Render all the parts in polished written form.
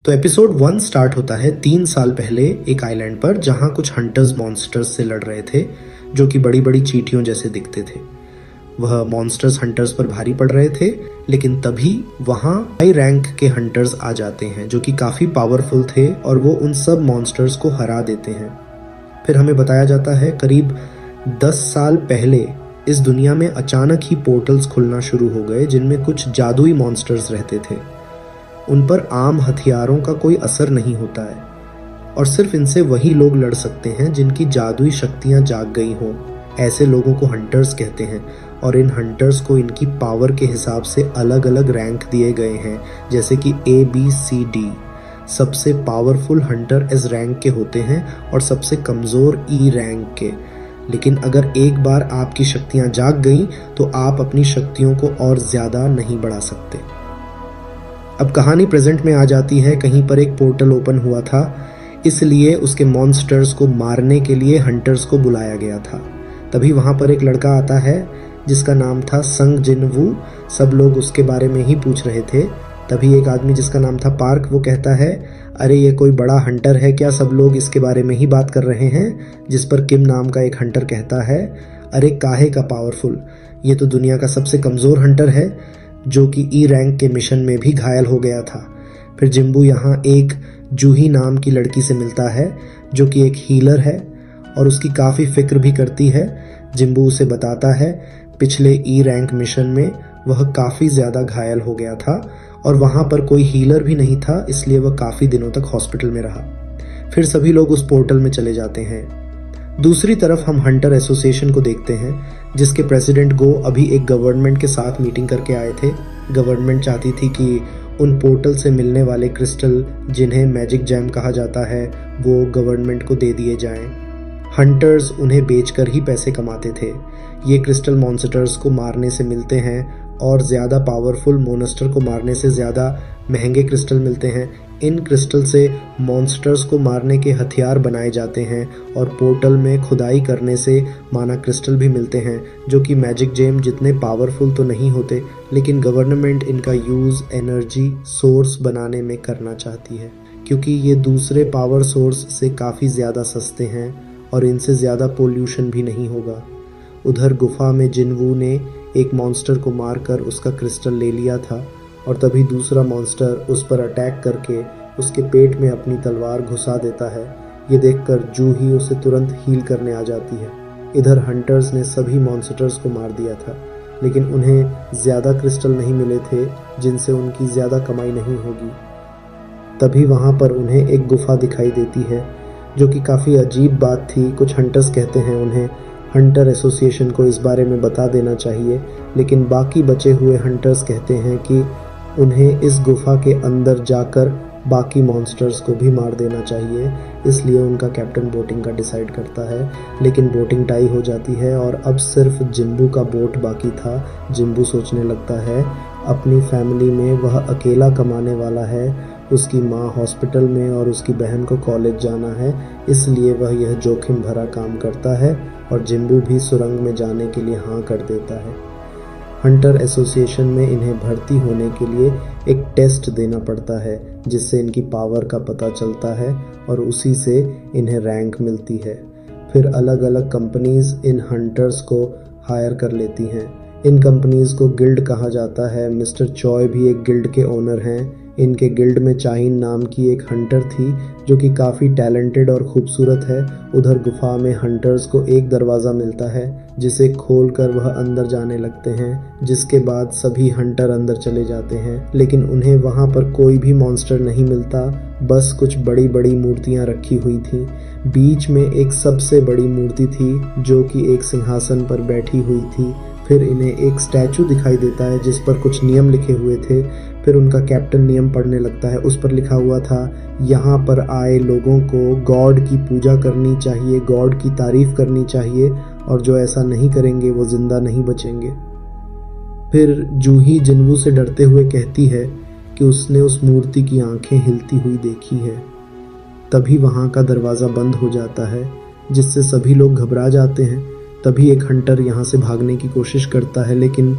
तो episode 1 start होता है 3 साल पहले एक आइलैंड पर, जहां कुछ हंटर्स मॉन्स्टर्स से लड़ रहे थे जो कि बड़ी बड़ी चींटियों जैसे दिखते थे। वह मॉन्स्टर्स हंटर्स पर भारी पड़ रहे थे, लेकिन तभी वहां हाई रैंक के हंटर्स आ जाते हैं जो कि काफ़ी पावरफुल थे और वो उन सब मॉन्स्टर्स को हरा देते हैं। फिर हमें बताया जाता है करीब 10 साल पहले इस दुनिया में अचानक ही पोर्टल्स खुलना शुरू हो गए जिनमें कुछ जादुई मॉन्स्टर्स रहते थे। उन पर आम हथियारों का कोई असर नहीं होता है और सिर्फ इनसे वही लोग लड़ सकते हैं जिनकी जादुई शक्तियां जाग गई हों। ऐसे लोगों को हंटर्स कहते हैं और इन हंटर्स को इनकी पावर के हिसाब से अलग अलग रैंक दिए गए हैं, जैसे कि ABCD। सबसे पावरफुल हंटर एस रैंक के होते हैं और सबसे कमज़ोर E रैंक के। लेकिन अगर एक बार आपकी शक्तियां जाग गई तो आप अपनी शक्तियों को और ज़्यादा नहीं बढ़ा सकते। अब कहानी प्रेजेंट में आ जाती है। कहीं पर एक पोर्टल ओपन हुआ था, इसलिए उसके मॉन्स्टर्स को मारने के लिए हंटर्स को बुलाया गया था। तभी वहाँ पर एक लड़का आता है जिसका नाम था संग जिनवू। सब लोग उसके बारे में ही पूछ रहे थे। तभी एक आदमी जिसका नाम था पार्क, वो कहता है, अरे ये कोई बड़ा हंटर है क्या? सब लोग इसके बारे में ही बात कर रहे हैं। जिस पर किम नाम का एक हंटर कहता है, अरे काहे का पावरफुल, ये तो दुनिया का सबसे कमज़ोर हंटर है जो कि E रैंक के मिशन में भी घायल हो गया था। फिर जिम्बू यहाँ एक जूही नाम की लड़की से मिलता है जो कि एक हीलर है और उसकी काफ़ी फिक्र भी करती है। जिम्बू उसे बताता है पिछले E रैंक मिशन में वह काफ़ी ज़्यादा घायल हो गया था और वहाँ पर कोई हीलर भी नहीं था, इसलिए वह काफ़ी दिनों तक हॉस्पिटल में रहा। फिर सभी लोग उस पोर्टल में चले जाते हैं। दूसरी तरफ हम हंटर एसोसिएशन को देखते हैं जिसके प्रेसिडेंट गो अभी एक गवर्नमेंट के साथ मीटिंग करके आए थे। गवर्नमेंट चाहती थी कि उन पोर्टल से मिलने वाले क्रिस्टल, जिन्हें मैजिक जैम कहा जाता है, वो गवर्नमेंट को दे दिए जाएं। हंटर्स उन्हें बेचकर ही पैसे कमाते थे। ये क्रिस्टल मॉन्स्टर्स को मारने से मिलते हैं और ज़्यादा पावरफुल मोनस्टर को मारने से ज़्यादा महंगे क्रिस्टल मिलते हैं। इन क्रिस्टल से मॉन्स्टर्स को मारने के हथियार बनाए जाते हैं और पोर्टल में खुदाई करने से माना क्रिस्टल भी मिलते हैं जो कि मैजिक जेम जितने पावरफुल तो नहीं होते, लेकिन गवर्नमेंट इनका यूज़ एनर्जी सोर्स बनाने में करना चाहती है क्योंकि ये दूसरे पावर सोर्स से काफ़ी ज़्यादा सस्ते हैं और इनसे ज़्यादा पोल्यूशन भी नहीं होगा। उधर गुफा में जिनवू ने एक मॉन्स्टर को मारकर उसका क्रिस्टल ले लिया था और तभी दूसरा मॉन्स्टर उस पर अटैक करके उसके पेट में अपनी तलवार घुसा देता है। ये देखकर जूही उसे तुरंत हील करने आ जाती है। इधर हंटर्स ने सभी मॉन्स्टर्स को मार दिया था, लेकिन उन्हें ज़्यादा क्रिस्टल नहीं मिले थे जिनसे उनकी ज़्यादा कमाई नहीं होगी। तभी वहाँ पर उन्हें एक गुफा दिखाई देती है जो कि काफ़ी अजीब बात थी। कुछ हंटर्स कहते हैं उन्हें हंटर एसोसिएशन को इस बारे में बता देना चाहिए, लेकिन बाकी बचे हुए हंटर्स कहते हैं कि उन्हें इस गुफा के अंदर जाकर बाकी मॉन्स्टर्स को भी मार देना चाहिए। इसलिए उनका कैप्टन बोटिंग का डिसाइड करता है, लेकिन बोटिंग टाई हो जाती है और अब सिर्फ जिम्बू का बोट बाकी था। जिम्बू सोचने लगता है अपनी फैमिली में वह अकेला कमाने वाला है, उसकी माँ हॉस्पिटल में और उसकी बहन को कॉलेज जाना है, इसलिए वह यह जोखिम भरा काम करता है और जिम्बू भी सुरंग में जाने के लिए हाँ कर देता है। हंटर एसोसिएशन में इन्हें भर्ती होने के लिए एक टेस्ट देना पड़ता है जिससे इनकी पावर का पता चलता है और उसी से इन्हें रैंक मिलती है। फिर अलग अलग कंपनीज इन हंटर्स को हायर कर लेती हैं। इन कंपनीज को गिल्ड कहा जाता है। मिस्टर चॉय भी एक गिल्ड के ओनर हैं। इनके गिल्ड में चाइन नाम की एक हंटर थी जो कि काफ़ी टैलेंटेड और खूबसूरत है। उधर गुफा में हंटर्स को एक दरवाज़ा मिलता है जिसे खोलकर वह अंदर जाने लगते हैं, जिसके बाद सभी हंटर अंदर चले जाते हैं, लेकिन उन्हें वहाँ पर कोई भी मॉन्स्टर नहीं मिलता, बस कुछ बड़ी बड़ी मूर्तियाँ रखी हुई थी। बीच में एक सबसे बड़ी मूर्ति थी जो कि एक सिंहासन पर बैठी हुई थी। फिर इन्हें एक स्टैचू दिखाई देता है जिस पर कुछ नियम लिखे हुए थे। फिर उनका कैप्टन नियम पढ़ने लगता है। उस पर लिखा हुआ था, यहाँ पर आए लोगों को गॉड की पूजा करनी चाहिए, गॉड की तारीफ करनी चाहिए और जो ऐसा नहीं करेंगे वो जिंदा नहीं बचेंगे। फिर जूही जिन्वू से डरते हुए कहती है कि उसने उस मूर्ति की आंखें हिलती हुई देखी है। तभी वहाँ का दरवाज़ा बंद हो जाता है जिससे सभी लोग घबरा जाते हैं। तभी एक हंटर यहाँ से भागने की कोशिश करता है, लेकिन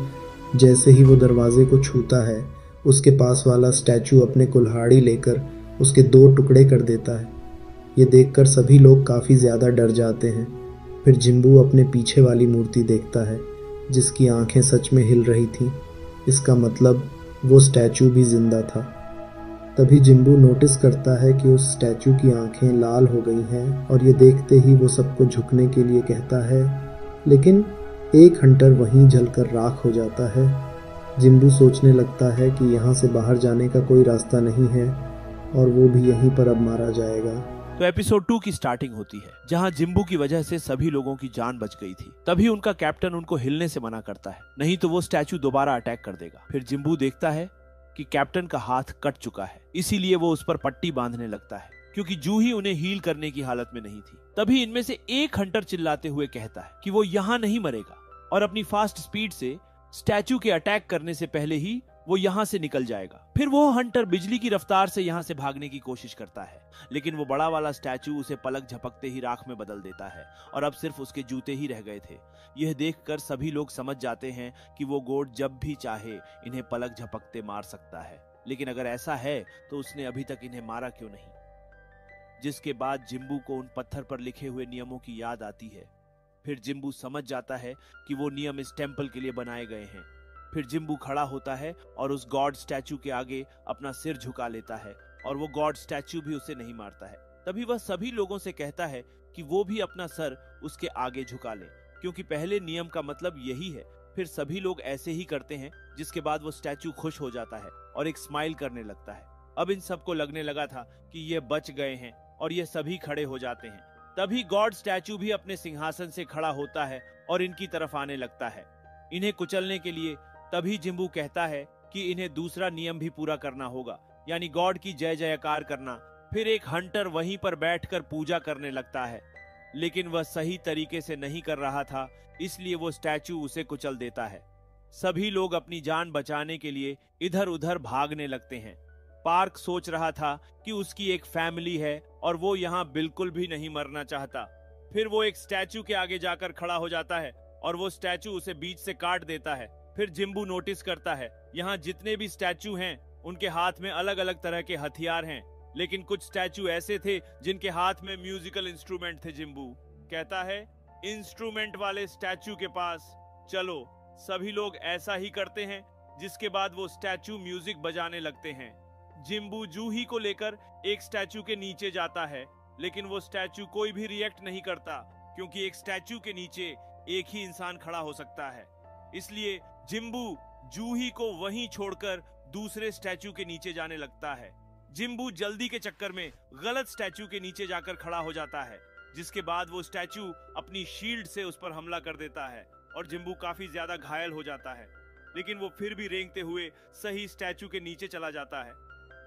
जैसे ही वो दरवाजे को छूता है उसके पास वाला स्टैचू अपने कुल्हाड़ी लेकर उसके 2 टुकड़े कर देता है। ये देखकर सभी लोग काफ़ी ज़्यादा डर जाते हैं। फिर जिम्बू अपने पीछे वाली मूर्ति देखता है, जिसकी आंखें सच में हिल रही थीं। इसका मतलब वो स्टैचू भी जिंदा था। तभी जिम्बू नोटिस करता है कि उस स्टैचू की आंखें लाल हो गई हैं और ये देखते ही वो सबको झुकने के लिए कहता है, लेकिन एक हंटर वहीं जलकर राख हो जाता है। जिम्बू सोचने लगता है कि यहाँ से बाहर जाने का कोई रास्ता नहीं है और वो भी यहीं पर अब मारा जाएगा। तो एपिसोड 2 की स्टार्टिंग होती है, जहां जिम्बू की वजह से सभी लोगों की जान बच गई थी। तभी उनका कैप्टन उनको हिलने से मना करता है, नहीं तो वो स्टैचू दोबारा अटैक कर देगा। फिर जिम्बू देखता है कि कैप्टन का हाथ कट चुका है, इसीलिए वो उस पर पट्टी बांधने लगता है, क्योंकि जूही उन्हें हील करने की हालत में नहीं थी। तभी इनमें से एक हंटर चिल्लाते हुए कहता है कि वो यहाँ नहीं मरेगा और अपनी फास्ट स्पीड से स्टैचू के अटैक करने से पहले ही वो यहाँ से निकल जाएगा। फिर वो हंटर बिजली की रफ्तार से यहाँ से भागने की कोशिश करता है, लेकिन वो बड़ा वाला स्टैचू उसे पलक झपकते ही राख में बदल देता है और अब सिर्फ उसके जूते ही रह गए थे। यह देखकर सभी लोग समझ जाते हैं कि वो गोड जब भी चाहे इन्हें पलक झपकते मार सकता है, लेकिन अगर ऐसा है तो उसने अभी तक इन्हें मारा क्यों नहीं। जिसके बाद जिम्बू को उन पत्थर पर लिखे हुए नियमों की याद आती है। फिर जिम्बू समझ जाता है कि वो नियम इस टेम्पल के लिए बनाए गए हैं। फिर जिम्बू खड़ा होता है और उस गॉड स्टैचू के आगे अपना सिर झुका लेता है और वो गॉड स्टैचू भी उसे नहीं मारता है। तभी वह सभी लोगों से कहता है कि वो भी अपना सर उसके आगे झुका ले, क्योंकि पहले नियम का मतलब यही है। फिर सभी लोग ऐसे ही करते हैं, जिसके बाद वो स्टैचू खुश हो जाता है और एक स्माइल करने लगता है। अब इन सबको लगने लगा था कि ये बच गए हैं और ये सभी खड़े हो जाते हैं। तभी गॉड स्टैचू भी अपने सिंहासन से खड़ा होता है और इनकी तरफ आने लगता है, इन्हें कुचलने के लिए। तभी जिम्बू कहता है कि इन्हें दूसरा नियम भी पूरा करना होगा, यानी गॉड की जय जयकार करना। फिर एक हंटर वहीं पर बैठकर पूजा करने लगता है, लेकिन वह सही तरीके से नहीं कर रहा था, इसलिए वो स्टैचू उसे कुचल देता है। सभी लोग अपनी जान बचाने के लिए इधर उधर भागने लगते हैं। पार्क सोच रहा था कि उसकी एक फैमिली है और वो यहाँ बिल्कुल भी नहीं मरना चाहता। फिर वो एक स्टैचू के आगे जाकर खड़ा हो जाता है और वो स्टैचू उसे बीच से काट देता है। फिर जिम्बू नोटिस करता है यहाँ जितने भी स्टैचू हैं उनके हाथ में अलग अलग तरह के हथियार हैं, लेकिन कुछ स्टैचू ऐसे थे जिनके हाथ में म्यूजिकल इंस्ट्रूमेंट थे। जिम्बू कहता है, इंस्ट्रूमेंट वाले स्टैचू के पास चलो। सभी लोग ऐसा ही करते हैं, जिसके बाद वो स्टैचू म्यूजिक बजाने लगते हैं। जिम्बू जूही को लेकर एक स्टैचू के नीचे जाता है, लेकिन वो स्टैचू कोई भी रिएक्ट नहीं करता, क्योंकि एक स्टैचू के नीचे एक ही इंसान खड़ा हो सकता है। इसलिए जिम्बू जूही को वहीं छोड़कर दूसरे स्टैचू के नीचे जाने लगता है। जिम्बू जल्दी के चक्कर में गलत स्टैचू के नीचे जाकर खड़ा हो जाता है, जिसके बाद वो स्टैचू अपनी शील्ड से उस पर हमला कर देता है और जिम्बू काफी ज्यादा घायल हो जाता है, लेकिन वो फिर भी रेंगते हुए सही स्टैचू के नीचे चला जाता है।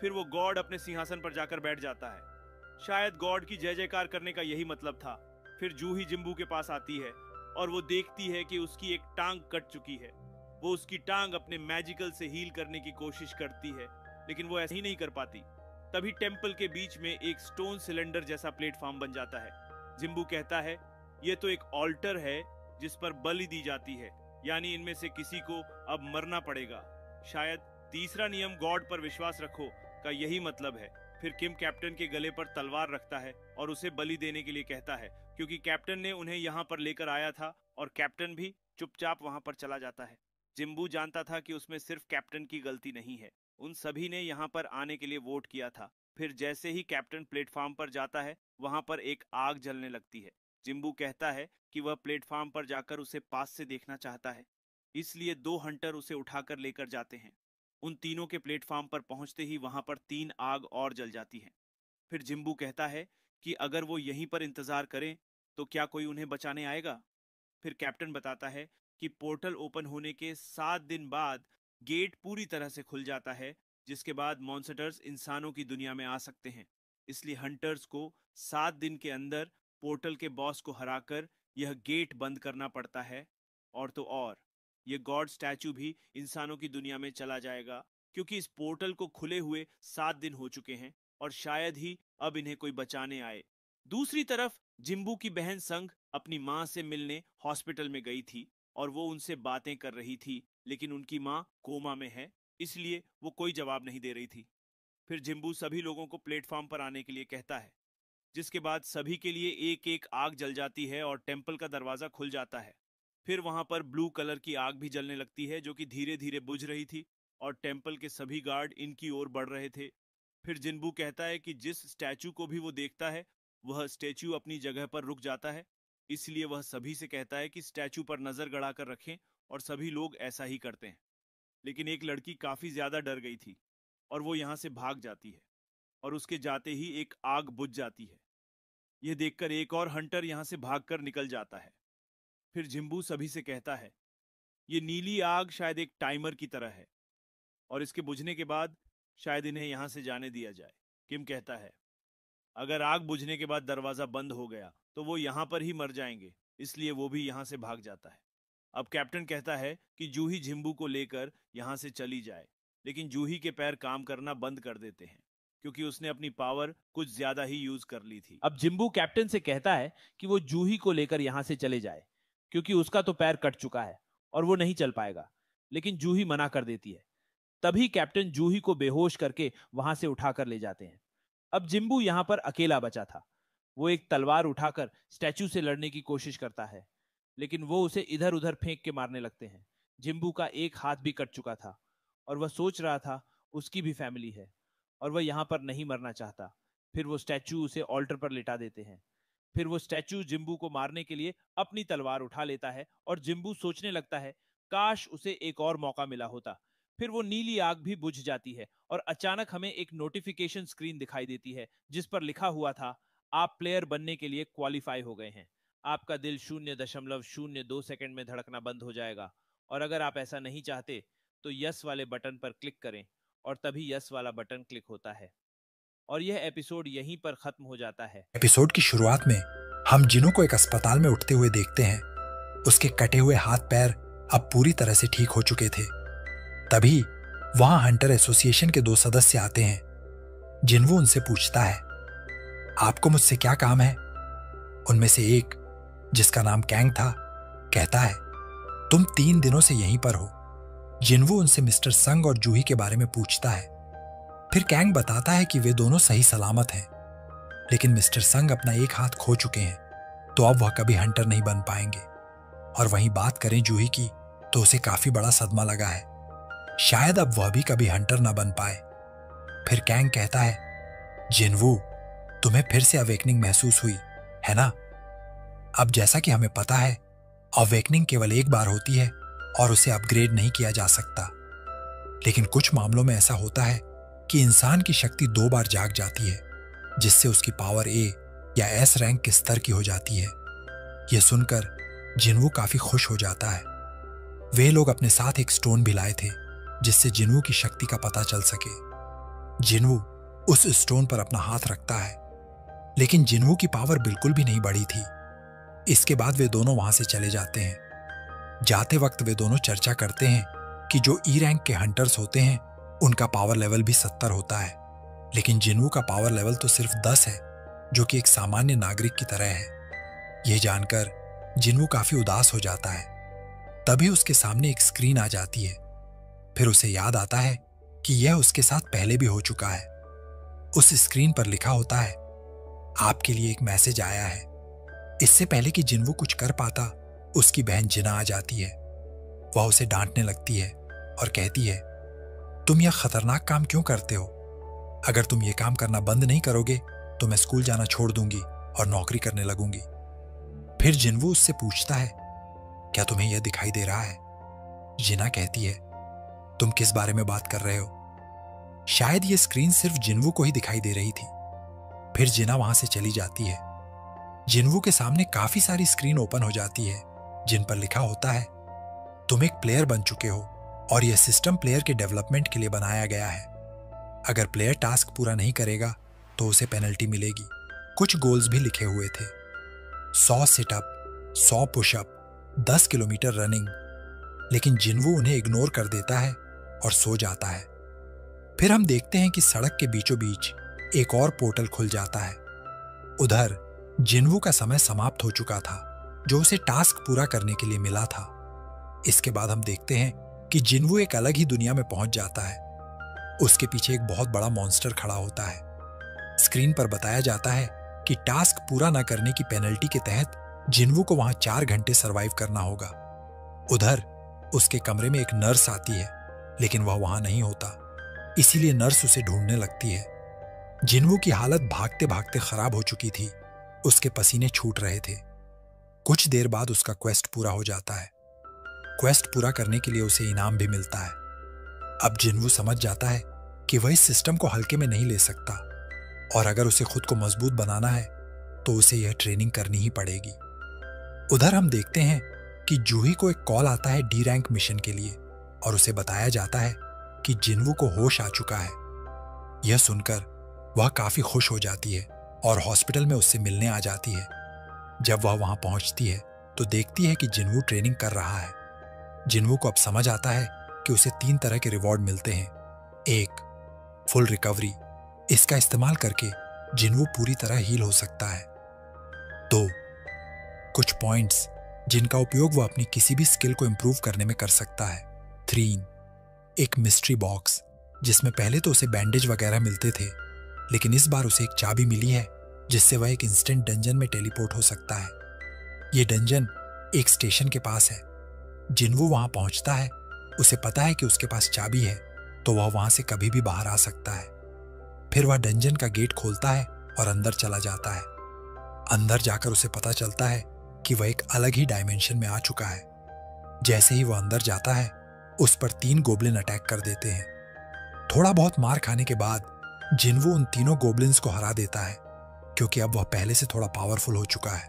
फिर वो गॉड अपने सिंहासन पर जाकर बैठ जाता है। शायद गॉड की जय जयकार करने का यही मतलब था। फिर जूही जिम्बू के पास आती है और वो देखती है कि उसकी एक टांग कट चुकी है। वो उसकी टांग अपने मैजिकल से हील करने की कोशिश करती है, लेकिन वो ऐसे ही नहीं कर पाती। तभी टेम्पल के बीच में एक स्टोन सिलेंडर जैसा प्लेटफॉर्म बन जाता है। जिम्बू कहता है, ये तो एक ऑल्टर है जिस पर बलि दी जाती है, यानी इनमें से किसी को अब मरना पड़ेगा। शायद तीसरा नियम गॉड पर विश्वास रखो का यही मतलब है। फिर किम कैप्टन के गले पर तलवार रखता है और उसे बलि देने के लिए कहता है, क्योंकि कैप्टन ने उन्हें यहाँ पर लेकर आया था और कैप्टन भी चुपचाप वहां पर चला जाता है। जिम्बू जानता था कि उसमें सिर्फ कैप्टन की गलती नहीं है, उन सभी ने यहाँ पर आने के लिए वोट किया था। फिर जैसे ही कैप्टन प्लेटफॉर्म पर जाता है, वहां पर एक आग जलने लगती है। जिम्बू कहता है कि वह प्लेटफॉर्म पर जाकर उसे पास से देखना चाहता है, इसलिए 2 हंटर उसे उठाकर लेकर जाते हैं। उन तीनों के प्लेटफॉर्म पर पहुंचते ही वहां पर 3 आग और जल जाती हैं। फिर जिम्बू कहता है कि अगर वो यहीं पर इंतजार करें तो क्या कोई उन्हें बचाने आएगा। फिर कैप्टन बताता है कि पोर्टल ओपन होने के 7 दिन बाद गेट पूरी तरह से खुल जाता है, जिसके बाद मॉन्स्टर्स इंसानों की दुनिया में आ सकते हैं। इसलिए हंटर्स को 7 दिन के अंदर पोर्टल के बॉस को हराकर यह गेट बंद करना पड़ता है। और तो और ये गॉड स्टैचू भी इंसानों की दुनिया में चला जाएगा, क्योंकि इस पोर्टल को खुले हुए 7 दिन हो चुके हैं और शायद ही अब इन्हें कोई बचाने आए। दूसरी तरफ जिम्बू की बहन संग अपनी माँ से मिलने हॉस्पिटल में गई थी और वो उनसे बातें कर रही थी, लेकिन उनकी माँ कोमा में है, इसलिए वो कोई जवाब नहीं दे रही थी। फिर जिम्बू सभी लोगों को प्लेटफॉर्म पर आने के लिए कहता है, जिसके बाद सभी के लिए एक एक आग जल जाती है और टेम्पल का दरवाजा खुल जाता है। फिर वहां पर ब्लू कलर की आग भी जलने लगती है जो कि धीरे धीरे बुझ रही थी और टेम्पल के सभी गार्ड इनकी ओर बढ़ रहे थे। फिर जिन्बू कहता है कि जिस स्टैचू को भी वो देखता है वह स्टैचू अपनी जगह पर रुक जाता है, इसलिए वह सभी से कहता है कि स्टैचू पर नजर गड़ाकर रखें और सभी लोग ऐसा ही करते हैं। लेकिन एक लड़की काफी ज्यादा डर गई थी और वो यहाँ से भाग जाती है और उसके जाते ही एक आग बुझ जाती है। यह देखकर एक और हंटर यहाँ से भागकर निकल जाता है। फिर जिम्बू सभी से कहता है, ये नीली आग शायद एक टाइमर की तरह है और इसके बुझने के बाद शायद इन्हें यहां से जाने दिया जाए। किम कहता है, अगर आग बुझने के बाद दरवाजा बंद हो गया तो वो यहां पर ही मर जाएंगे, इसलिए वो भी यहां से भाग जाता है। अब कैप्टन कहता है कि जूही जिम्बू को लेकर यहां से चली जाए, लेकिन जूही के पैर काम करना बंद कर देते हैं क्योंकि उसने अपनी पावर कुछ ज्यादा ही यूज कर ली थी। अब जिम्बू कैप्टन से कहता है कि वो जूही को लेकर यहां से चले जाए क्योंकि उसका तो पैर कट चुका है और वो नहीं चल पाएगा, लेकिन जूही मना कर देती है। तभी कैप्टन जूही को बेहोश करके वहां से उठाकर ले जाते हैं। अब जिम्बू यहां पर अकेला बचा था। वो एक तलवार उठाकर स्टैचू से लड़ने की कोशिश करता है, लेकिन वो उसे इधर उधर फेंक के मारने लगते हैं। जिम्बू का एक हाथ भी कट चुका था और वह सोच रहा था उसकी भी फैमिली है और वह यहां पर नहीं मरना चाहता। फिर वो स्टैचू उसे ऑल्टर पर लिटा देते हैं। फिर वो स्टैचू जिम्बू को मारने के लिए अपनी तलवार उठा लेता है और जिम्बू सोचने लगता है काश उसे एक और मौका मिला होता। फिर वो नीली आग भी बुझ जाती है और अचानक हमें एक नोटिफिकेशन स्क्रीन दिखाई देती है जिस पर लिखा हुआ था, आप प्लेयर बनने के लिए क्वालिफाई हो गए हैं। आपका दिल 0.02 सेकंड में धड़कना बंद हो जाएगा और अगर आप ऐसा नहीं चाहते तो यस वाले बटन पर क्लिक करें और तभी यस वाला बटन क्लिक होता है और यह एपिसोड यहीं पर खत्म हो जाता है। एपिसोड की शुरुआत में हम जिनो को एक अस्पताल में उठते हुए देखते हैं। उसके कटे हुए हाथ पैर अब पूरी तरह से ठीक हो चुके थे। तभी वहां हंटर एसोसिएशन के 2 सदस्य आते हैं। जिन्वू उनसे पूछता है, आपको मुझसे क्या काम है? उनमें से एक, जिसका नाम कैंग था, कहता है, तुम 3 दिनों से यहीं पर हो। जिन्वू उनसे मिस्टर संग और जूही के बारे में पूछता है। फिर कैंग बताता है कि वे दोनों सही सलामत हैं, लेकिन मिस्टर संग अपना एक हाथ खो चुके हैं, तो अब वह कभी हंटर नहीं बन पाएंगे। और वहीं बात करें जूही की, तो उसे काफी बड़ा सदमा लगा है। शायद अब वह भी कभी हंटर ना बन पाए। फिर कैंग कहता है, जिन्वू, तुम्हें फिर से अवेकनिंग महसूस हुई है ना? अब जैसा कि हमें पता है, अवेकनिंग केवल एक बार होती है और उसे अपग्रेड नहीं किया जा सकता। लेकिन कुछ मामलों में ऐसा होता है कि इंसान की शक्ति 2 बार जाग जाती है, जिससे उसकी पावर ए या एस रैंक के स्तर की हो जाती है। यह सुनकर जिन्वू काफी खुश हो जाता है। वे लोग अपने साथ एक स्टोन भी लाए थे जिससे जिन्वू की शक्ति का पता चल सके। जिन्वू उस स्टोन पर अपना हाथ रखता है, लेकिन जिन्वू की पावर बिल्कुल भी नहीं बढ़ी थी। इसके बाद वे दोनों वहां से चले जाते हैं। जाते वक्त वे दोनों चर्चा करते हैं कि जो ई रैंक के हंटर्स होते हैं उनका पावर लेवल भी 70 होता है, लेकिन जिन्वू का पावर लेवल तो सिर्फ 10 है, जो कि एक सामान्य नागरिक की तरह है। यह जानकर जिन्वू काफी उदास हो जाता है। तभी उसके सामने एक स्क्रीन आ जाती है। फिर उसे याद आता है कि यह उसके साथ पहले भी हो चुका है। उस स्क्रीन पर लिखा होता है, आपके लिए एक मैसेज आया है। इससे पहले कि जिन्वू कुछ कर पाता, उसकी बहन जिना आ जाती है। वह उसे डांटने लगती है और कहती है, तुम यह खतरनाक काम क्यों करते हो? अगर तुम यह काम करना बंद नहीं करोगे तो मैं स्कूल जाना छोड़ दूंगी और नौकरी करने लगूंगी। फिर जिन्वू उससे पूछता है, क्या तुम्हें यह दिखाई दे रहा है? जिना कहती है, तुम किस बारे में बात कर रहे हो? शायद यह स्क्रीन सिर्फ जिन्वू को ही दिखाई दे रही थी। फिर जिना वहां से चली जाती है। जिन्वू के सामने काफी सारी स्क्रीन ओपन हो जाती है जिन पर लिखा होता है, तुम एक प्लेयर बन चुके हो और यह सिस्टम प्लेयर के डेवलपमेंट के लिए बनाया गया है। अगर प्लेयर टास्क पूरा नहीं करेगा तो उसे पेनल्टी मिलेगी। कुछ गोल्स भी लिखे हुए थे, 100 सिटअप, 100 पुशअप, 10 किलोमीटर रनिंग। लेकिन जिन्वू उन्हें इग्नोर कर देता है और सो जाता है। फिर हम देखते हैं कि सड़क के बीचों बीच एक और पोर्टल खुल जाता है। उधर जिन्वू का समय समाप्त हो चुका था, जो उसे टास्क पूरा करने के लिए मिला था। इसके बाद हम देखते हैं कि जिन्वू एक अलग ही दुनिया में पहुंच जाता है। उसके पीछे एक बहुत बड़ा मॉन्स्टर खड़ा होता है। स्क्रीन पर बताया जाता है कि टास्क पूरा न करने की पेनल्टी के तहत जिन्वू को वहां 4 घंटे सरवाइव करना होगा। उधर उसके कमरे में एक नर्स आती है, लेकिन वह वहां नहीं होता, इसीलिए नर्स उसे ढूंढने लगती है। जिन्वू की हालत भागते भागते खराब हो चुकी थी, उसके पसीने छूट रहे थे। कुछ देर बाद उसका क्वेस्ट पूरा हो जाता है। क्वेस्ट पूरा करने के लिए उसे इनाम भी मिलता है। अब जिन्वू समझ जाता है कि वह इस सिस्टम को हल्के में नहीं ले सकता, और अगर उसे खुद को मजबूत बनाना है तो उसे यह ट्रेनिंग करनी ही पड़ेगी। उधर हम देखते हैं कि जूही को एक कॉल आता है डी रैंक मिशन के लिए, और उसे बताया जाता है कि जिन्वू को होश आ चुका है। यह सुनकर वह काफी खुश हो जाती है और हॉस्पिटल में उससे मिलने आ जाती है। जब वह वहां पहुंचती है तो देखती है कि जिन्वू ट्रेनिंग कर रहा है। जिन्वू को अब समझ आता है कि उसे 3 तरह के रिवॉर्ड मिलते हैं। 1, फुल रिकवरी, इसका इस्तेमाल करके जिन्वू पूरी तरह हील हो सकता है। 2, कुछ पॉइंट्स जिनका उपयोग वह अपनी किसी भी स्किल को इंप्रूव करने में कर सकता है। 3, एक मिस्ट्री बॉक्स, जिसमें पहले तो उसे बैंडेज वगैरह मिलते थे, लेकिन इस बार उसे एक चाबी मिली है जिससे वह एक इंस्टेंट डंजन में टेलीपोर्ट हो सकता है। यह डंजन एक स्टेशन के पास है। जिन्वू वहां पहुंचता है, उसे पता है कि उसके पास चाबी है, तो वह वहां से कभी भी बाहर आ सकता है। फिर वह डंजन का गेट खोलता है और अंदर चला जाता है। अंदर जाकर उसे पता चलता है कि वह एक अलग ही डायमेंशन में आ चुका है। जैसे ही वह अंदर जाता है, उस पर 3 गोब्लिन अटैक कर देते हैं। थोड़ा बहुत मार खाने के बाद जिन्वू उन तीनों गोब्लिन्स को हरा देता है, क्योंकि अब वह पहले से थोड़ा पावरफुल हो चुका है।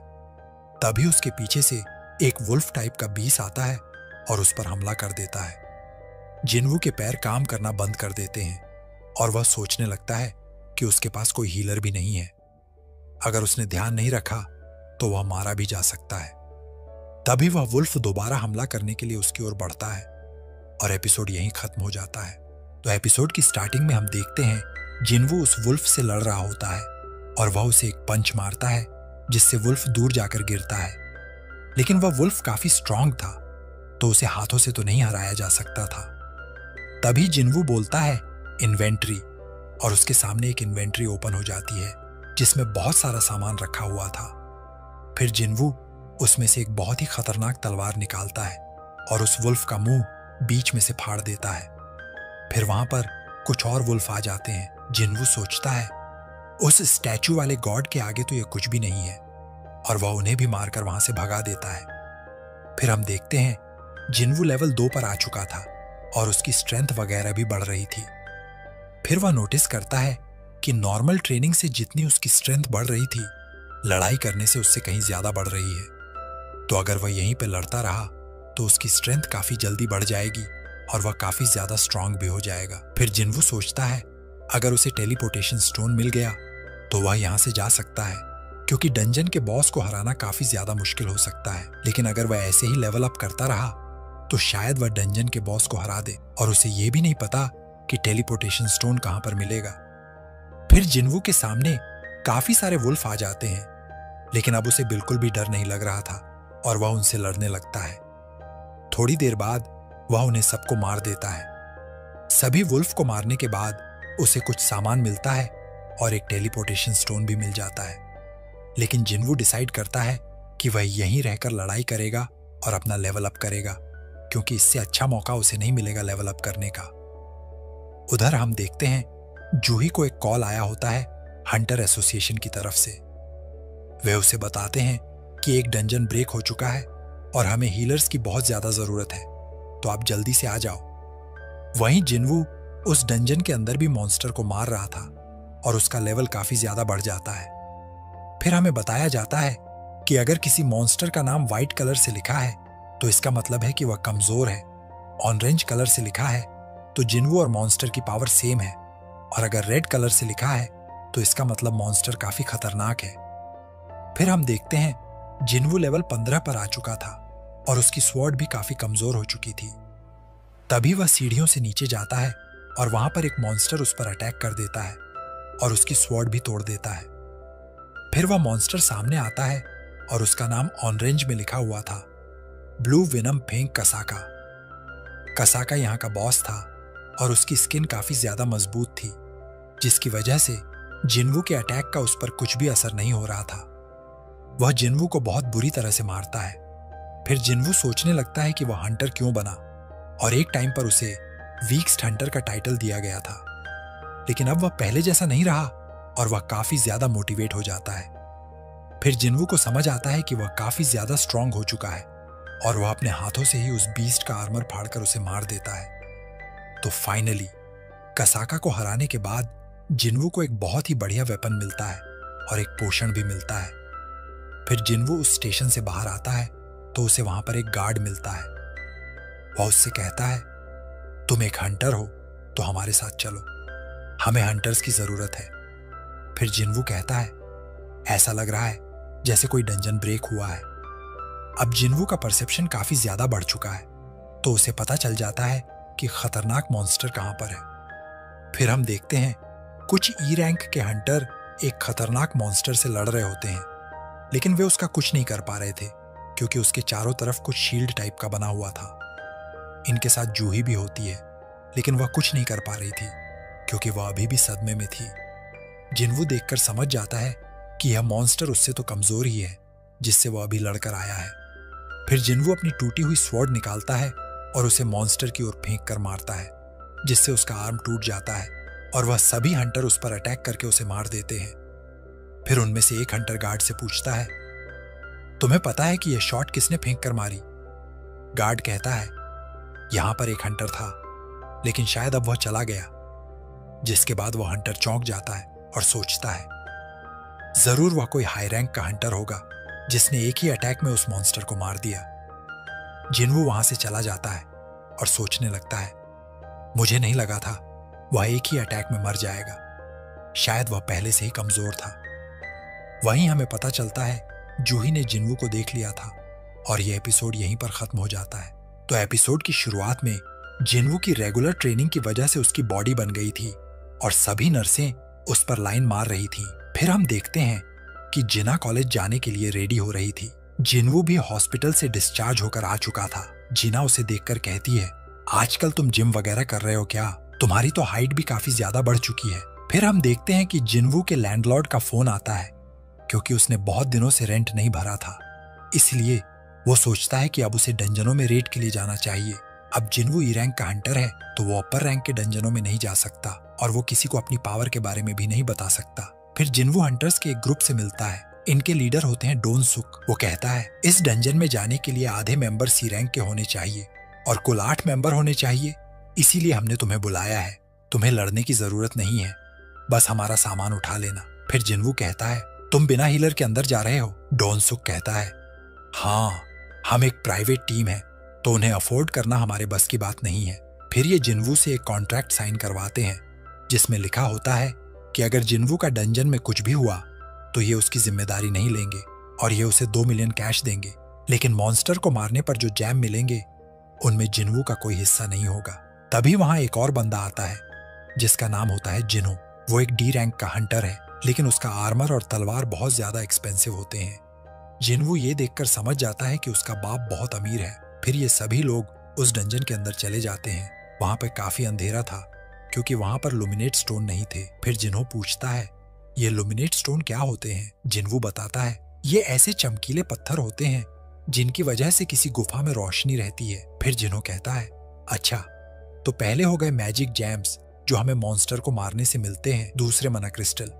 तभी उसके पीछे से एक वुल्फ टाइप का बीस आता है और उस पर हमला कर देता है। जिन्वू के पैर काम करना बंद कर देते हैं और वह सोचने लगता है कि उसके पास कोई हीलर भी नहीं है। अगर उसने ध्यान नहीं रखा तो वह मारा भी जा सकता है। तभी वह वुल्फ दोबारा हमला करने के लिए उसकी ओर बढ़ता है और एपिसोड यहीं खत्म हो जाता है। तो एपिसोड की स्टार्टिंग में हम देखते हैं जिन्वू उस वुल्फ से लड़ रहा होता है और वह उसे एक पंच मारता है, जिससे वुल्फ दूर जाकर गिरता है। लेकिन वह वुल्फ काफी स्ट्रांग था, तो उसे हाथों से तो नहीं हराया जा सकता था। तभी जिन्वू बोलता है इन्वेंट्री, और उसके सामने एक इन्वेंट्री ओपन हो जाती है जिसमें बहुत सारा सामान रखा हुआ था। फिर जिन्वू उसमें से एक बहुत ही खतरनाक तलवार निकालता है और उस वुल्फ का मुंह बीच में से फाड़ देता है। फिर वहां पर कुछ और वुल्फ आ जाते हैं। जिन्वू सोचता है उस स्टैचू वाले गॉड के आगे तो ये कुछ भी नहीं है, और वह उन्हें भी मारकर वहां से भगा देता है। फिर हम देखते हैं जिन्वू लेवल 2 पर आ चुका था और उसकी स्ट्रेंथ वगैरह भी बढ़ रही थी। फिर वह नोटिस करता है कि नॉर्मल ट्रेनिंग से जितनी उसकी स्ट्रेंथ बढ़ रही थी, लड़ाई करने से उससे कहीं ज्यादा बढ़ रही है। तो अगर वह यहीं पे लड़ता रहा तो उसकी स्ट्रेंथ काफी जल्दी बढ़ जाएगी और वह काफी ज्यादा स्ट्रांग भी हो जाएगा। फिर जिन्वू सोचता है अगर उसे टेलीपोर्टेशन स्टोन मिल गया तो वह यहां से जा सकता है, क्योंकि डंजन के बॉस को हराना काफी ज्यादा मुश्किल हो सकता है। लेकिन अगर वह ऐसे ही लेवल अप करता रहा तो शायद वह डंजन के बॉस को हरा दे, और उसे यह भी नहीं पता कि टेलीपोर्टेशन स्टोन कहां पर मिलेगा। फिर जिन्वू के सामने काफी सारे वुल्फ आ जाते हैं, लेकिन अब उसे बिल्कुल भी डर नहीं लग रहा था और वह उनसे लड़ने लगता है। थोड़ी देर बाद वह उन्हें सबको मार देता है। सभी वुल्फ को मारने के बाद उसे कुछ सामान मिलता है और एक टेलीपोर्टेशन स्टोन भी मिल जाता है। लेकिन जिन्वू डिसाइड करता है कि वह यहीं रहकर लड़ाई करेगा और अपना लेवल अप करेगा, क्योंकि इससे अच्छा मौका उसे नहीं मिलेगा लेवल अप करने का। उधर हम देखते हैं जूही को एक कॉल आया होता है हंटर एसोसिएशन की तरफ से। वे उसे बताते हैं कि एक डंजन ब्रेक हो चुका है और हमें हीलर्स की बहुत ज्यादा जरूरत है, तो आप जल्दी से आ जाओ। वहीं जिन्वू उस डंजन के अंदर भी मॉन्स्टर को मार रहा था और उसका लेवल काफी ज्यादा बढ़ जाता है। फिर हमें बताया जाता है कि अगर किसी मॉन्स्टर का नाम व्हाइट कलर से लिखा है तो इसका मतलब है कि वह कमजोर है। ऑरेंज कलर से लिखा है तो जिन्वू और मॉन्स्टर की पावर सेम है, और अगर रेड कलर से लिखा है तो इसका मतलब मॉन्स्टर काफी खतरनाक है। फिर हम देखते हैं जिन्वू लेवल 15 पर आ चुका था और उसकी स्वॉर्ड भी काफी कमजोर हो चुकी थी। तभी वह सीढ़ियों से नीचे जाता है और वहां पर एक मॉन्स्टर उस पर अटैक कर देता है और उसकी स्वॉर्ड भी तोड़ देता है। फिर वह मॉन्स्टर सामने आता है और उसका नाम ऑरेंज में लिखा हुआ था, ब्लू विनम फेंक कसाका। कसाका यहाँ का बॉस था और उसकी स्किन काफी ज्यादा मजबूत थी, जिसकी वजह से जिन्वू के अटैक का उस पर कुछ भी असर नहीं हो रहा था। वह जिन्वू को बहुत बुरी तरह से मारता है। फिर जिन्वू सोचने लगता है कि वह हंटर क्यों बना, और एक टाइम पर उसे वीकस्ट हंटर का टाइटल दिया गया था। लेकिन अब वह पहले जैसा नहीं रहा और वह काफी ज्यादा मोटिवेट हो जाता है। फिर जिन्वू को समझ आता है कि वह काफी ज्यादा स्ट्रांग हो चुका है और वह अपने हाथों से ही उस बीस्ट का आर्मर फाड़कर उसे मार देता है। तो फाइनली कसाका को हराने के बाद जिन्वू को एक बहुत ही बढ़िया वेपन मिलता है और एक पोशन भी मिलता है। फिर जिन्वू उस स्टेशन से बाहर आता है तो उसे वहां पर एक गार्ड मिलता है। वह उससे कहता है, तुम एक हंटर हो तो हमारे साथ चलो, हमें हंटर्स की जरूरत है। फिर जिन्वू कहता है, ऐसा लग रहा है जैसे कोई डंजन ब्रेक हुआ है। अब जिन्वू का परसेप्शन काफी ज्यादा बढ़ चुका है, तो उसे पता चल जाता है कि खतरनाक मॉन्स्टर कहां पर है। फिर हम देखते हैं कुछ ई रैंक के हंटर एक खतरनाक मॉन्स्टर से लड़ रहे होते हैं, लेकिन वे उसका कुछ नहीं कर पा रहे थे क्योंकि उसके चारों तरफ कुछ शील्ड टाइप का बना हुआ था। इनके साथ जूही भी होती है, लेकिन वह कुछ नहीं कर पा रही थी क्योंकि वह अभी भी सदमे में थी। जिन्वू देखकर समझ जाता है कि यह मॉन्स्टर उससे तो कमजोर ही है जिससे वह अभी लड़कर आया है। फिर जिन्वू अपनी टूटी हुई स्वॉर्ड निकालता है और उसे मॉन्स्टर की ओर फेंक कर मारता है, जिससे उसका आर्म टूट जाता है और वह सभी हंटर उस पर अटैक करके उसे मार देते हैं। फिर उनमें से एक हंटर गार्ड से पूछता है, तुम्हें पता है कि यह शॉट किसने फेंक कर मारी? गार्ड कहता है, यहां पर एक हंटर था, लेकिन शायद अब वह चला गया। जिसके बाद वह हंटर चौंक जाता है और सोचता है, जरूर वह कोई हाई रैंक का हंटर होगा जिसने एक ही अटैक में उस मॉन्स्टर को मार दिया। जिन्वू वहां से चला जाता है और सोचने लगता है, मुझे नहीं लगा था वह एक ही अटैक में मर जाएगा, शायद वह पहले से ही कमजोर था। वहीं हमें पता चलता है जूही ने जिन्वू को देख लिया था और यह एपिसोड यहीं पर खत्म हो जाता है। तो एपिसोड की शुरुआत में जिन्वू की रेगुलर ट्रेनिंग की वजह से उसकी बॉडी बन गई थी और सभी नर्सें उस पर लाइन मार रही थीं। फिर हम देखते हैं कि जिना कॉलेज जाने के लिए रेडी हो रही थी। जिन्वू भी हॉस्पिटल से डिस्चार्ज होकर आ चुका था। जिना उसे देखकर कहती है, आजकल तुम जिम वगैरह कर रहे हो क्या? तुम्हारी तो हाइट भी काफी ज्यादा बढ़ चुकी है। फिर हम देखते हैं कि जिन्वू के लैंडलॉर्ड का फोन आता है क्योंकि उसने बहुत दिनों से रेंट नहीं भरा था, इसलिए वो सोचता है कि अब उसे डंजनों में रेड के लिए जाना चाहिए। अब जिन्वू ई रैंक का हंटर है तो वो अपर रैंक के डंजनों में नहीं जा सकता और वो किसी को अपनी पावर के बारे में भी नहीं बता सकता। फिर जिन्वू हंटर्स के एक ग्रुप से मिलता है। इनके लीडर होते हैं डोन सुक। वो कहता है, इस डंजन में जाने के लिए आधे मेंबर सी रैंक के होने चाहिए और कुल 8 मेंबर होने चाहिए, इसीलिए हमने तुम्हें बुलाया है। तुम्हें लड़ने की जरूरत नहीं है, बस हमारा सामान उठा लेना। फिर जिन्वू कहता है, तुम बिना हीलर के अंदर जा रहे हो? डोन सुक कहता है, हाँ, हम एक प्राइवेट टीम है तो उन्हें अफोर्ड करना हमारे बस की बात नहीं है। फिर ये जिन्वू से एक कॉन्ट्रैक्ट साइन करवाते हैं जिसमें लिखा होता है कि अगर जिन्वू का डंजन में कुछ भी हुआ तो ये उसकी जिम्मेदारी नहीं लेंगे और ये उसे 2 मिलियन कैश देंगे, लेकिन मॉन्स्टर को मारने पर जो जैम मिलेंगे उनमें जिन्वू का कोई हिस्सा नहीं होगा। तभी वहां एक और बंदा आता है जिसका नाम होता है जिनो। वो एक डी रैंक का हंटर है, लेकिन उसका आर्मर और तलवार बहुत ज्यादा एक्सपेंसिव होते हैं। जिन्वू ये देखकर समझ जाता है कि उसका बाप बहुत अमीर है। फिर ये सभी लोग उस डंजन के अंदर चले जाते हैं। वहां पर काफी अंधेरा था क्योंकि वहां पर लुमिनेट स्टोन नहीं थे। फिर जिन्हो पूछता है, ये लुमिनेट स्टोन क्या होते हैं? जिन्वू बताता है, ये ऐसे चमकीले पत्थर होते हैं जिनकी वजह से किसी गुफा में रोशनी रहती है। फिर जिन्हो कहता है, अच्छा, तो पहले हो गए मैजिक जैम्स जो हमें मॉन्स्टर को मारने से मिलते हैं, दूसरे मना क्रिस्टल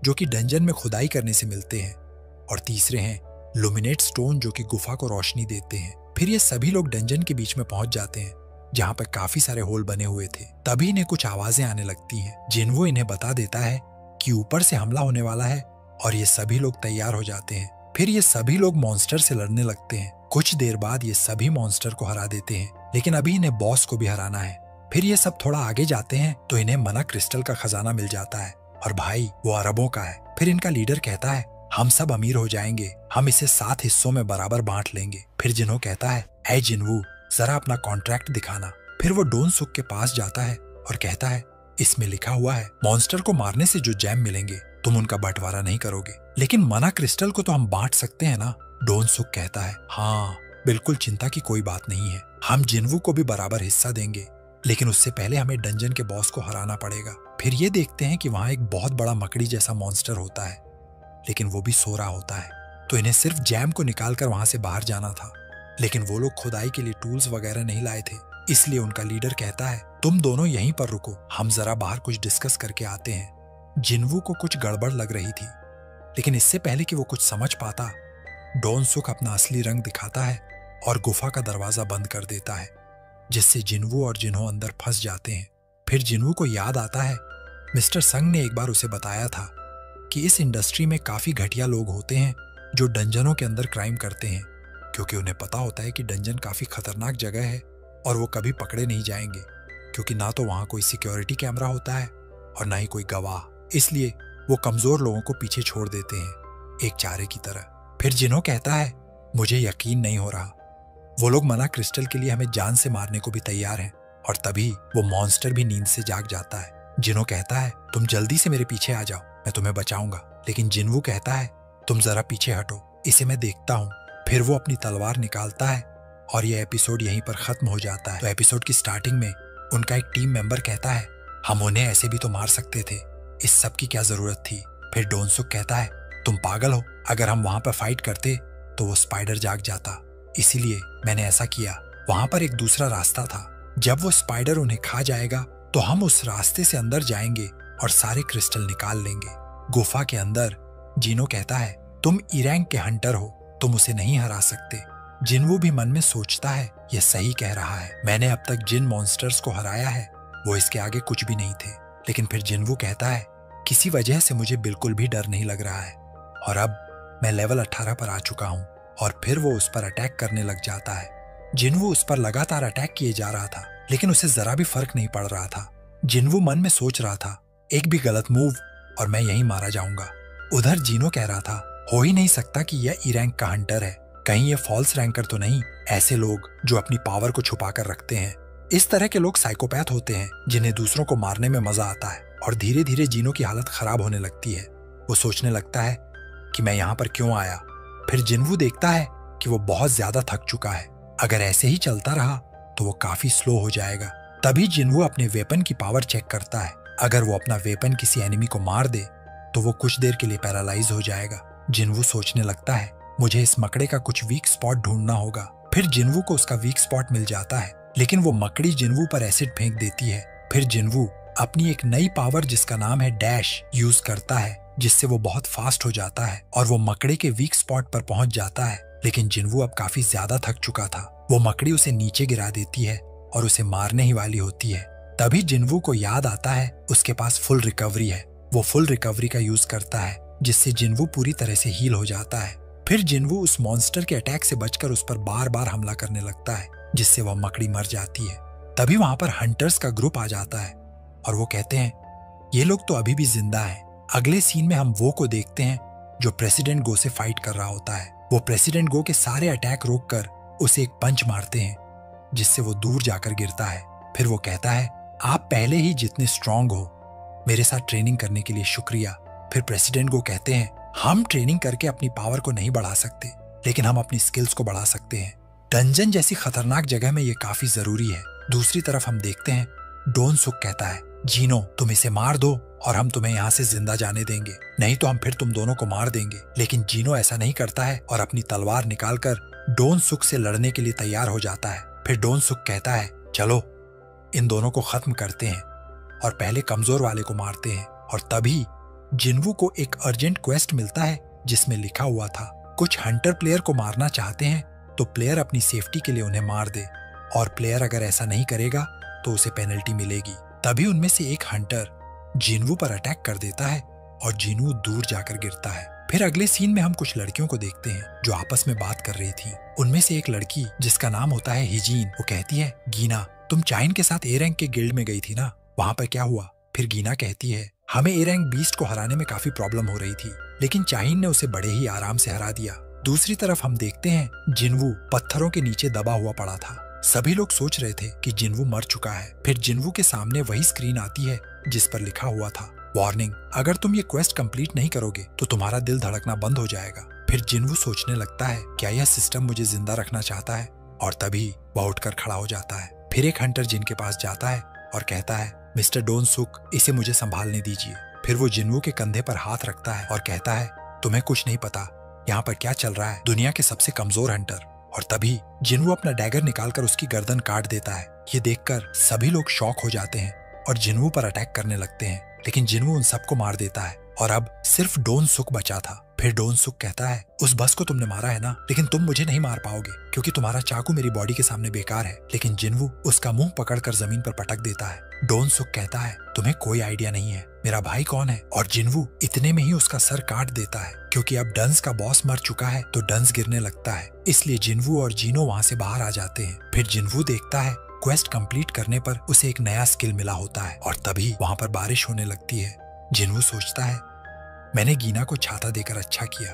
जो कि डंजन में खुदाई करने से मिलते हैं, और तीसरे हैं लुमिनेट स्टोन जो कि गुफा को रोशनी देते हैं। फिर ये सभी लोग डंजन के बीच में पहुंच जाते हैं जहां पर काफी सारे होल बने हुए थे। तभी इन्हें कुछ आवाजें आने लगती हैं। जिन्वू इन्हें बता देता है कि ऊपर से हमला होने वाला है और ये सभी लोग तैयार हो जाते हैं। फिर ये सभी लोग मॉन्स्टर से लड़ने लगते हैं। कुछ देर बाद ये सभी मॉन्स्टर को हरा देते हैं, लेकिन अभी इन्हें बॉस को भी हराना है। फिर ये सब थोड़ा आगे जाते हैं तो इन्हें मना क्रिस्टल का खजाना मिल जाता है और भाई वो अरबों का है। फिर इनका लीडर कहता है, हम सब अमीर हो जाएंगे, हम इसे 7 हिस्सों में बराबर बांट लेंगे। फिर जिन्हो कहता है, ऐ जिन्वू, जरा अपना कॉन्ट्रैक्ट दिखाना। फिर वो डोन सुक के पास जाता है और कहता है, इसमें लिखा हुआ है मॉन्स्टर को मारने से जो जैम मिलेंगे तुम उनका बंटवारा नहीं करोगे, लेकिन मना क्रिस्टल को तो हम बांट सकते हैं ना? डोन सुक कहता है, हाँ बिल्कुल, चिंता की कोई बात नहीं है, हम जिन्वू को भी बराबर हिस्सा देंगे। लेकिन उससे पहले हमें डंजन के बॉस को हराना पड़ेगा। फिर ये देखते हैं कि वहां एक बहुत बड़ा मकड़ी जैसा मॉन्स्टर होता है, लेकिन वो भी सो रहा होता है। तो इन्हें सिर्फ जैम को निकालकर वहां से बाहर जाना था, लेकिन वो लोग खुदाई के लिए टूल्स वगैरह नहीं लाए थे। इसलिए उनका लीडर कहता है, तुम दोनों यहीं पर रुको, हम जरा बाहर कुछ डिस्कस करके आते हैं। जिन्वू को कुछ गड़बड़ लग रही थी, लेकिन इससे पहले कि वो कुछ समझ पाता, डॉन सुक अपना असली रंग दिखाता है और गुफा का दरवाजा बंद कर देता है, जिससे जिन्वू और जिन्हो अंदर फंस जाते हैं। फिर जिन्वू को याद आता है मिस्टर संग ने एक बार उसे बताया था कि इस इंडस्ट्री में काफी घटिया लोग होते हैं जो डंजनों के अंदर क्राइम करते हैं, क्योंकि उन्हें पता होता है कि डंजन काफी खतरनाक जगह है और वो कभी पकड़े नहीं जाएंगे, क्योंकि ना तो वहां कोई सिक्योरिटी कैमरा होता है और ना ही कोई गवाह। इसलिए वो कमजोर लोगों को पीछे छोड़ देते हैं, एक चारे की तरह। फिर जिन्हो कहता है, मुझे यकीन नहीं हो रहा, वो लोग मना क्रिस्टल के लिए हमें जान से मारने को भी तैयार हैं। और तभी वो मॉन्स्टर भी नींद से जाग जाता है। जिन्हो कहता है, तुम जल्दी से मेरे पीछे आ जाओ, मैं तुम्हें बचाऊंगा। लेकिन जिन्वू कहता है, तुम जरा पीछे हटो, इसे मैं देखता हूँ। फिर वो अपनी तलवार निकालता है और ये एपिसोड यहीं पर खत्म हो जाता है। तो एपिसोड की स्टार्टिंग में उनका एक टीम मेंबर कहता है, हम उन्हें ऐसे भी तो मार सकते थे, इस सब की क्या जरूरत थी। फिर डॉन सुक कहता है, तुम पागल हो, अगर हम वहां पर फाइट करते तो वो स्पाइडर जाग जाता, इसीलिए मैंने ऐसा किया। वहां पर एक दूसरा रास्ता था, जब वो स्पाइडर उन्हें खा जाएगा तो हम उस रास्ते से अंदर जाएंगे और सारे क्रिस्टल निकाल लेंगे। गुफा के अंदर जिन्हो कहता है, तुम इरैंग के हंटर हो, तुम उसे नहीं हरा सकते। जिन्वू भी मन में सोचता है, यह सही कह रहा है, मैंने अब तक जिन मॉन्स्टर्स को हराया है वो इसके आगे कुछ भी नहीं थे। लेकिन फिर जिन्वू कहता है, किसी वजह से मुझे बिल्कुल भी डर नहीं लग रहा है और अब मैं लेवल 18 पर आ चुका हूँ। और फिर वो उस पर अटैक करने लग जाता है। जिन्वू उस पर लगातार अटैक किए जा रहा था, लेकिन उसे जरा भी फर्क नहीं पड़ रहा था। जिन्वू मन में सोच रहा था, एक भी गलत मूव और मैं यहीं मारा जाऊंगा। उधर जिन्हो कह रहा था, हो ही नहीं सकता कि यह ई रैंक का हंटर है, कहीं ये फॉल्स रैंकर तो नहीं। ऐसे लोग जो अपनी पावर को छुपा कर रखते हैं, इस तरह के लोग साइकोपैथ होते हैं जिन्हें दूसरों को मारने में मजा आता है। और धीरे धीरे जिन्हो की हालत खराब होने लगती है। वो सोचने लगता है कि मैं यहाँ पर क्यों आया। फिर जिन्वू देखता है कि वो बहुत ज्यादा थक चुका है, अगर ऐसे ही चलता रहा तो वो काफी स्लो हो जाएगा। तभी जिन्वू अपने वेपन की पावर चेक करता है, अगर वो अपना वेपन किसी एनिमी को मार दे तो वो कुछ देर के लिए पैरालाइज हो जाएगा। जिन्वू सोचने लगता है, मुझे इस मकड़े का कुछ वीक स्पॉट ढूंढना होगा। फिर जिन्वू को उसका वीक स्पॉट मिल जाता है, लेकिन वो मकड़ी जिन्वू पर एसिड फेंक देती है। फिर जिन्वू अपनी एक नई पावर जिसका नाम है डैश यूज करता है, जिससे वो बहुत फास्ट हो जाता है और वो मकड़े के वीक स्पॉट पर पहुंच जाता है। लेकिन जिन्वू अब काफी ज्यादा थक चुका था। वो मकड़ी उसे नीचे गिरा देती है और उसे मारने ही वाली होती है। तभी जिन्वू को याद आता है उसके पास फुल रिकवरी है। वो फुल रिकवरी का यूज करता है, जिससे जिन्वू पूरी तरह से हील हो जाता है। फिर जिन्वू उस मॉन्स्टर के अटैक से बचकर उस पर बार बार हमला करने लगता है, जिससे वह मकड़ी मर जाती है। तभी वहां पर हंटर्स का ग्रुप आ जाता है और वो कहते हैं, ये लोग तो अभी भी जिंदा हैं। अगले सीन में हम वो को देखते हैं जो प्रेसिडेंट गो से फाइट कर रहा होता है। वो प्रेसिडेंट गो के सारे अटैक रोककर उसे एक पंच मारते हैं, जिससे वो दूर जाकर गिरता है। फिर वो कहता है, आप पहले ही जितने स्ट्रांग हो, मेरे साथ ट्रेनिंग करने के लिए शुक्रिया। फिर प्रेसिडेंट गो कहते हैं, हम ट्रेनिंग करके अपनी पावर को नहीं बढ़ा सकते, लेकिन हम अपनी स्किल्स को बढ़ा सकते हैं। डंजन जैसी खतरनाक जगह में ये काफी जरूरी है। दूसरी तरफ हम देखते हैं डॉन सुक कहता है, जिन्हो तुम इसे मार दो और हम तुम्हें यहाँ से जिंदा जाने देंगे, नहीं तो हम फिर तुम दोनों को मार देंगे। लेकिन जिन्हो ऐसा नहीं करता है और अपनी तलवार निकालकर डॉन सुक से लड़ने के लिए तैयार हो जाता है। फिर डॉन सुक कहता है, चलो इन दोनों को खत्म करते हैं और पहले कमजोर वाले को मारते हैं। और तभी जिन्वू को एक अर्जेंट क्वेस्ट मिलता है, जिसमें लिखा हुआ था, कुछ हंटर प्लेयर को मारना चाहते हैं तो प्लेयर अपनी सेफ्टी के लिए उन्हें मार दे, और प्लेयर अगर ऐसा नहीं करेगा तो उसे पेनल्टी मिलेगी। तभी उनमें से एक हंटर जिन्वू पर अटैक कर देता है और जिन्वू दूर जाकर गिरता है। फिर अगले सीन में हम कुछ लड़कियों को देखते हैं जो आपस में बात कर रही थी। उनमें से एक लड़की जिसका नाम होता है हिजीन, वो कहती है, गीना तुम चाइन के साथ ए रैंक के गिल्ड में गई थी ना, वहां पर क्या हुआ? फिर गीना कहती है, हमें ए रैंक बीस्ट को हराने में काफी प्रॉब्लम हो रही थी, लेकिन चाहिन ने उसे बड़े ही आराम से हरा दिया। दूसरी तरफ हम देखते हैं जिन्वू पत्थरों के नीचे दबा हुआ पड़ा था। सभी लोग सोच रहे थे कि जिन्वू मर चुका है। फिर जिन्वू के सामने वही स्क्रीन आती है जिस पर लिखा हुआ था, वार्निंग, अगर तुम ये क्वेस्ट कंप्लीट नहीं करोगे तो तुम्हारा दिल धड़कना बंद हो जाएगा। फिर जिन्वू सोचने लगता है, क्या यह सिस्टम मुझे जिंदा रखना चाहता है? और तभी वह उठकर खड़ा हो जाता है। फिर एक हंटर जिन के पास जाता है और कहता है, मिस्टर डोन सुक, इसे मुझे संभालने दीजिए। फिर वो जिन्वू के कंधे पर हाथ रखता है और कहता है, तुम्हें कुछ नहीं पता यहाँ पर क्या चल रहा है, दुनिया के सबसे कमजोर हंटर। और तभी जिन्वू अपना डैगर निकालकर उसकी गर्दन काट देता है। ये देखकर सभी लोग शॉक हो जाते हैं और जिन्वू पर अटैक करने लगते हैं, लेकिन जिन्वू उन सबको मार देता है और अब सिर्फ डोन सुक बचा था। फिर डोन सुक कहता है, उस बस को तुमने मारा है ना, लेकिन तुम मुझे नहीं मार पाओगे क्योंकि तुम्हारा चाकू मेरी बॉडी के सामने बेकार है। लेकिन जिन्वू उसका मुंह पकड़कर जमीन पर पटक देता है। डोन सुक कहता है, तुम्हें कोई आइडिया नहीं है मेरा भाई कौन है। और जिन्वू इतने में ही उसका सर काट देता है क्योंकि अब डंस का बॉस मर चुका है तो डंस गिरने लगता है। इसलिए जिन्वू और जीनो वहाँ से बाहर आ जाते हैं। फिर जिन्वू देखता है क्वेस्ट कंप्लीट करने पर उसे एक नया स्किल मिला होता है और तभी वहाँ पर बारिश होने लगती है। जिन्वू सोचता है, मैंने गीना को छाता देकर अच्छा किया।